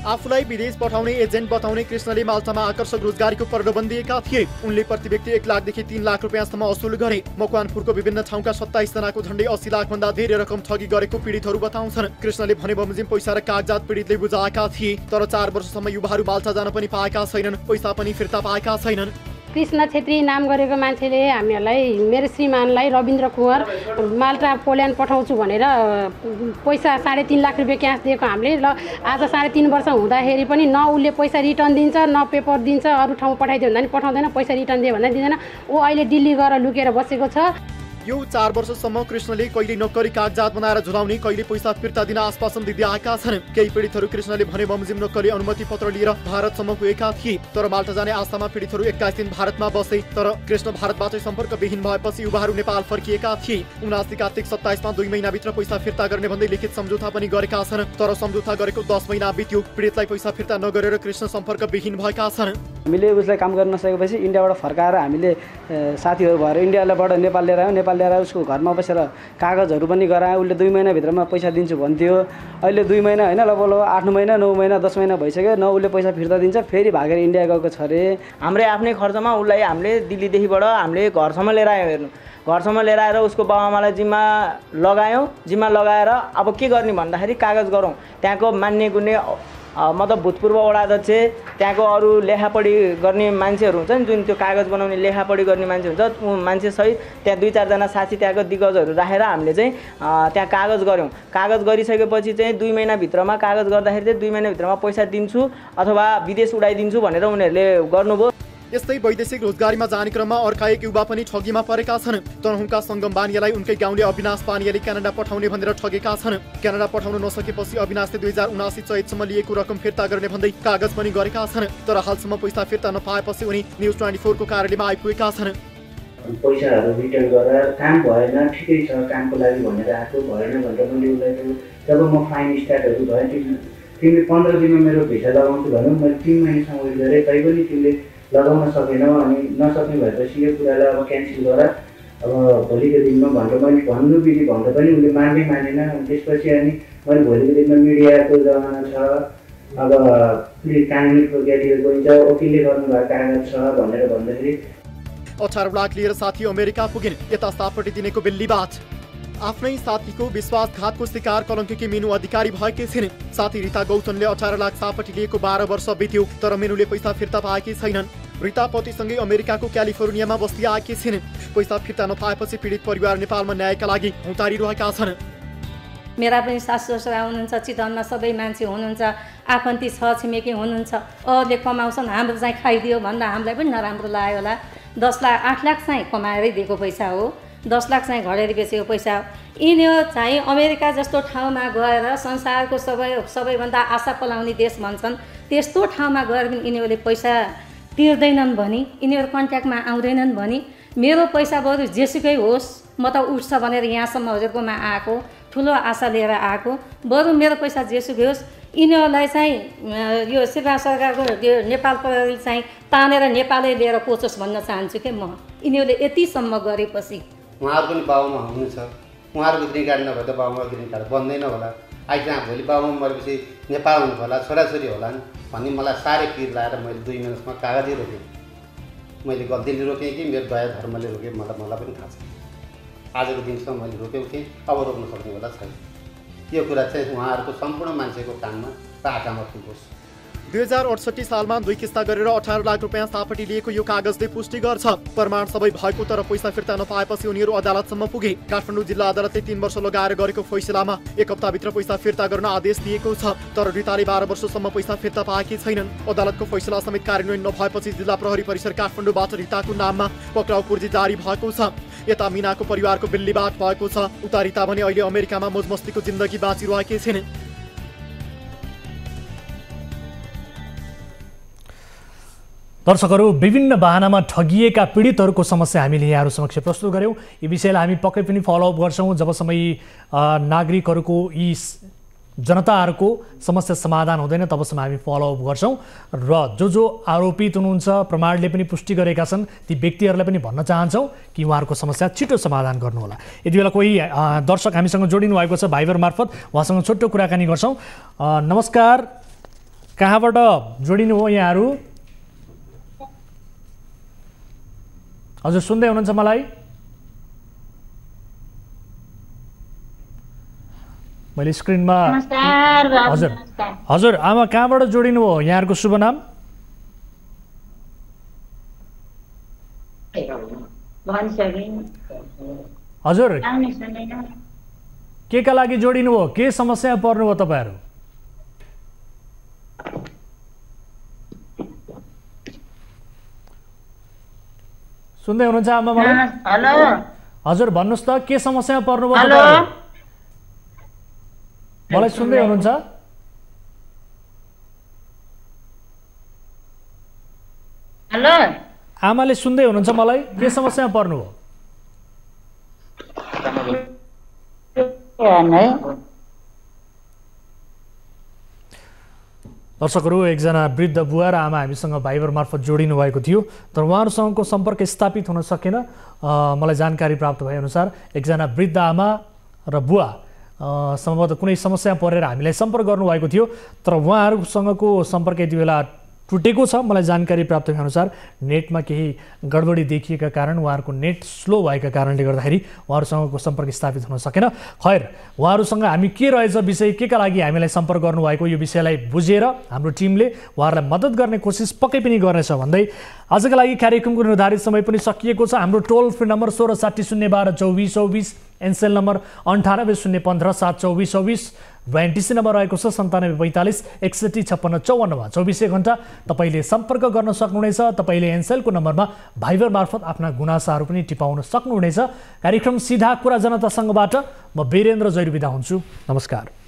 आफूलाई विदेश पठाउने एजेन्ट बताउने कृष्णले माल्टामा आकर्षक रोजगारीको प्रलोभन दिएका थिए। उनले प्रति व्यक्ति 1 लाखदेखि 3 लाख रुपियाँसम्म असुल गरे। मकवानपुरको विभिन्न ठाउँका 27 जनाको झण्डै 80 लाखभन्दा धेरै रकम ठगी गरेको पीडितहरू बताउँछन्। कृष्णले भने बमोजिम पैसा र कागजात पीडितले बुझाएका थिए, तर 4 वर्षसम्म युवाहरू माल्टा जान पनि पाएका छैनन्, पैसा पनि फिर्ता पाएका छैनन्। कृष्ण छेत्री नाम गरेको मान्छेले हामीहरूलाई, मेरो श्रीमानलाई रविन्द्र कुँवर माल्टा पोल्यान्ड पठाउँछु भनेर पैसा 3.5 लाख रुपियाँ क्यास दिएको हामीले। र आज 3.5 वर्ष हुँदाखेरि पनि न उसले पैसा रिटर्न दिन्छ, न पेपर दिन्छ। अरू ठाउँ पठाइदियो भन्दा पनि पठाउँदैन, पैसा रिटर्न दियो भन्दा दिँदैन। ऊ अहिले दिल्ली गएर लुकेर बसेको छ। यो 4 वर्षसम्म कृष्णले कहिले नक्कली कागजात बनाएर झुलाउने, कहिले पैसा फिर्ता दिन आश्वासन दिँदै आएका छन्। केही पीडितहरू कृष्णले भने बमोजिम नक्कली अनुमति पत्र लिएर भारतसम्म पुगेका थिए, तर माल्टा जाने आशामा पीडितहरू 21 दिन भारतमा बसे। तर कृष्ण भारतबाटै सम्पर्कविहीन भएपछि युवाहरू नेपाल फर्किएका थिए। 79 कार्तिक 27 मा 2 महिनाभित्र पैसा फिर्ता गर्ने भन्दै लिखित सम्झौता पनि गरेका छन्, तर सम्झौता गरेको 10 महिना बित्यो। पीडितलाई पैसा फिर्ता नगरेर कृष्ण सम्पर्कविहीन भएका छन्। हामीले उसलाई काम गर्न नसकेपछि इन्डियाबाट फर्काएर हामीले साथीहरू भएर इन्डियाबाट नेपाल लिएर आयौँ। नेपाल ल्याएर उसको घरमा बसेर कागजहरू पनि गरायो। उसले 2 महिनाभित्रमा पैसा दिन्छु भन्थ्यो। अहिले 2 महिना होइन, लगभग 8 महिना 9 महिना 10 महिना भइसक्यो, न उसले पैसा फिर्ता दिन्छ। फेरि भागेर इन्डिया गएको छ अरे। हाम्रै आफ्नै खर्चमा उसलाई हामीले दिल्लीदेखिबाट हामीले घरसम्म लिएर आयौँ। हेर्नु, घरसम्म लिएर आएर उसको बाबाआमालाई जिम्मा लगायौँ। जिम्मा लगाएर अब के गर्ने भन्दाखेरि कागज गरौँ। त्यहाँको मान्ने गुन्ने मतलब भूतपूर्व वडाध्यक्ष, त्यहाँको अरू लेखापढी गर्ने मान्छेहरू हुन्छ नि, जुन त्यो कागज बनाउने लेखापढी गर्ने मान्छे हुन्छ, ऊ मान्छेसहित त्यहाँ 2-4 जना साथी त्यहाँको दिग्गजहरू राखेर हामीले चाहिँ त्यहाँ कागज गऱ्यौँ। कागज गरिसकेपछि चाहिँ 2 महिनाभित्रमा कागज गर्दाखेरि चाहिँ 2 महिनाभित्रमा पैसा दिन्छु अथवा विदेश उडाइदिन्छु भनेर उनीहरूले गर्नुभयो। यस्तै वैदेशिक रोजगारीमा जाने क्रममा अर्का एक युवा पनि ठगीमा परेका छन्। तनहुँका सङ्गम बानियालाई उनकै गाउँले अविनाश पानियाले क्यानाडा पठाउने भनेर ठगेका छन्। क्यानाडा पठाउन नसकेपछि अविनाशले 2079 चैतसम्म लिएको रकम फिर्ता गर्ने भन्दै कागज पनि गरेका छन्, तर हालसम्म पैसा फिर्ता नपाएपछि उनी न्युज 24 को कार्यालयमा आइपुगेका छन्। पैसाहरू रिटर्न गरेर काम भएन, ठिकै छ कामको लागि भनेर आएको, भएन भनेर मैले उसलाई जब म फाइन स्टार्टहरू भयो, तिमीले 15 दिनमा मेरो भिसा लगाउँछु भन्यो। मैले 3 महिनासम्म उयो गरेँ, तैपनि तिमीले लगाउन सकेनौ। अनि नसक्ने भएपछि यो कुरालाई अब क्यान्सल गर, अब भोलिको दिनमा भनेर मैले भन्नु बित्ति भन्दा पनि उसले मानेन। अनि त्यसपछि अनि मैले भोलिको दिनमा मिडियाको जमाना छ, अब कानुनी प्रक्रिया गइन्छ, वकिलले गर्नुभएको कागज छ भनेर भन्दाखेरि 18 लाख लिएर साथी अमेरिका पुगिन्। यता सापटी दिनेको बिल्ली बात। आफ्नै साथीको विश्वासघातको शिकार कलङ्की मिनु अधिकारी भएकी छिन्। साथी रिता गौतमले 18 लाख सापटी लिएको 12 वर्ष बित्यो, तर मिनुले पैसा फिर्ता पाएकी छैनन्। रिता पतिसँगै अमेरिकाको क्यालिफोर्नियामा बस्दै आएकी छिन्। पैसा फिर्ता नपाएपछि पीडित परिवार नेपालमा न्यायका लागि उतारिरहेका छन्। मेरा पनि सासु ससुरा हुनुहुन्छ, चितवनमा सबै मान्छे हुनुहुन्छ, आफन्ती छ छिमेकी हुनुहुन्छ। अरूले कमाउँछन्, हाम्रो चाहिँ खाइदियो भन्दा हामीलाई पनि नराम्रो लाग्यो होला। 10 लाख 8 लाख चाहिँ कमाएरै दिएको पैसा हो, 10 लाख चाहिँ घडेरी बेचेको पैसा हो। यिनीहरू चाहिँ अमेरिका जस्तो ठाउँमा गएर संसारको सबैभन्दा आशा पलाउने देश भन्छन्, त्यस्तो ठाउँमा गएर पनि यिनीहरूले पैसा तिर्दैनन् भनी, यिनीहरू कन्ट्याक्टमा आउँदैनन् भनी मेरो पैसा बरु जेसुकै होस्, म त उठ्छ भनेर यहाँसम्म हजुरकोमा आएको, ठुलो आशा लिएर आएको, बरु मेरो पैसा जेसुकै होस्। यिनीहरूलाई चाहिँ यो श्रीराम सरकारको त्यो नेपाल प्रहरी चाहिँ तानेर नेपालै लिएर कोचोस् भन्न चाहन्छु कि म। यिनीहरूले यतिसम्म गरेपछि उहाँहरू पनि बाबुमा हुनुहुन्छ, उहाँहरूको ग्रिन कार्ड नभए त बाबुमा ग्रिन कार्ड बन्दैन होला। अहिले भोलि बाबुमा मरेपछि नेपाल हुनु होला, छोराछोरी होला भन्ने मलाई साह्रै पिर लगाएर मैले 2 महिनासम्म कागजै रोकेँ। मैले गल्तीले रोकेँ कि मेरो दया धर्मले रोकेँ, मलाई पनि थाहा छ। आजको दिनसम्म मैले रोकेको थिएँ, अब रोक्न सक्नेवाला छैन। यो कुरा चाहिँ उहाँहरूको सम्पूर्ण मान्छेको कानमा र आँखामा पुगोस्। 2068 सालमा 2 किस्ता गरेर 18 लाख रुपियाँ सापटी लिएको यो कागजले पुष्टि गर्छ। प्रमाण सबै भएको तर पैसा फिर्ता नपाएपछि उनीहरू अदालतसम्म पुगे। काठमाडौँ जिल्ला अदालतले 3 वर्ष लगाएर गरेको फैसलामा 1 हप्ताभित्र पैसा फिर्ता गर्न आदेश दिएको छ, तर रिताले 12 वर्षसम्म पैसा फिर्ता पाएकी छैनन्। अदालतको फैसला समेत कार्यान्वयन नभएपछि जिल्ला प्रहरी परिसर काठमाडौँबाट रिताको नाममा पक्राउ पूर्जी जारी भएको छ। यता मिनाको परिवारको बिल्लीबाट भएको छ, उता रिता भने अहिले अमेरिकामा मोजमस्तीको जिन्दगी बाँचिरहेकी छिन्। दर्शकहरू, विभिन्न बाहनामा ठगिएका पीडितहरूको समस्या हामीले यहाँहरू समक्ष प्रस्तुत गऱ्यौँ। यी विषयलाई हामी पक्कै पनि फलोअप गर्छौँ जबसम्म यी नागरिकहरूको यी जनताहरूको समस्या समाधान हुँदैन तबसम्म हामी फलोअप गर्छौँ। र जो आरोपित हुनुहुन्छ, प्रमाणले पनि पुष्टि गरेका छन्, ती व्यक्तिहरूलाई पनि भन्न चाहन्छौँ कि उहाँहरूको समस्या छिटो समाधान गर्नुहोला। यति बेला कोही दर्शक हामीसँग जोडिनु भएको छ भाइबर मार्फत, उहाँसँग छोटो कुराकानी गर्छौँ। नमस्कार, कहाँबाट जोडिनु हो यहाँहरू? हजुर, सुन्दै हुनुहुन्छ मलाई? मैले स्क्रिनमा हजुर हजुर आमा कहाँबाट जोडिनु हो? यहाँहरूको शुभ नाम? हजुर, के का लागि जोडिनु हो? के समस्या पर्नु हो तपाईँहरू? सुन्दै हुनुहुन्छ आमा मलाई? हेलो हजुर, भन्नुहोस् त के समस्या पर्नु भयो तपाईँहरू? मलाई सुन्दै हुनुहुन्छ? हेलो आमाले सुन्दै हुनुहुन्छ मलाई? के समस्या पर्नु हो? दर्शकहरू, एकजना वृद्ध बुवा र आमा हामीसँग भाइबर मार्फत जोडिनु भएको थियो, तर उहाँहरूसँगको सम्पर्क स्थापित हुन सकेन। मलाई जानकारी प्राप्त भएअनुसार एकजना वृद्ध आमा र बुवा सम्भवतः कुनै समस्या परेर हामीलाई सम्पर्क गर्नुभएको थियो, तर उहाँहरूसँगको सम्पर्क यति बेला टुटेको छ। मलाई जानकारी प्राप्त भएअनुसार नेटमा केही गडबडी देखिएका कारण, उहाँहरूको नेट स्लो भएका कारणले गर्दाखेरि उहाँहरूसँगको सम्पर्क स्थापित हुन सकेन। खैर, उहाँहरूसँग हामी के रहेछ विषय, के का लागि हामीलाई सम्पर्क गर्नुभएको, यो विषयलाई बुझेर हाम्रो टिमले उहाँहरूलाई मद्दत गर्ने कोसिस पक्कै पनि गर्नेछ भन्दै आजका लागि कार्यक्रमको निर्धारित समय पनि सकिएको छ। हाम्रो टोल फ्री नम्बर 1660122424, एनसेल नम्बर 9801572424 र एनटिसी नम्बर रहेको छ 9745615654मा 24 घण्टा तपाईँले सम्पर्क गर्न सक्नुहुनेछ। तपाईँले एनसेलको नम्बरमा भाइबर मार्फत आफ्ना गुनासाहरू पनि टिपाउन सक्नुहुनेछ। कार्यक्रम सिधा कुरा जनतासँगबाट म वीरेन्द्र जैरू बिदा हुन्छु। नमस्कार।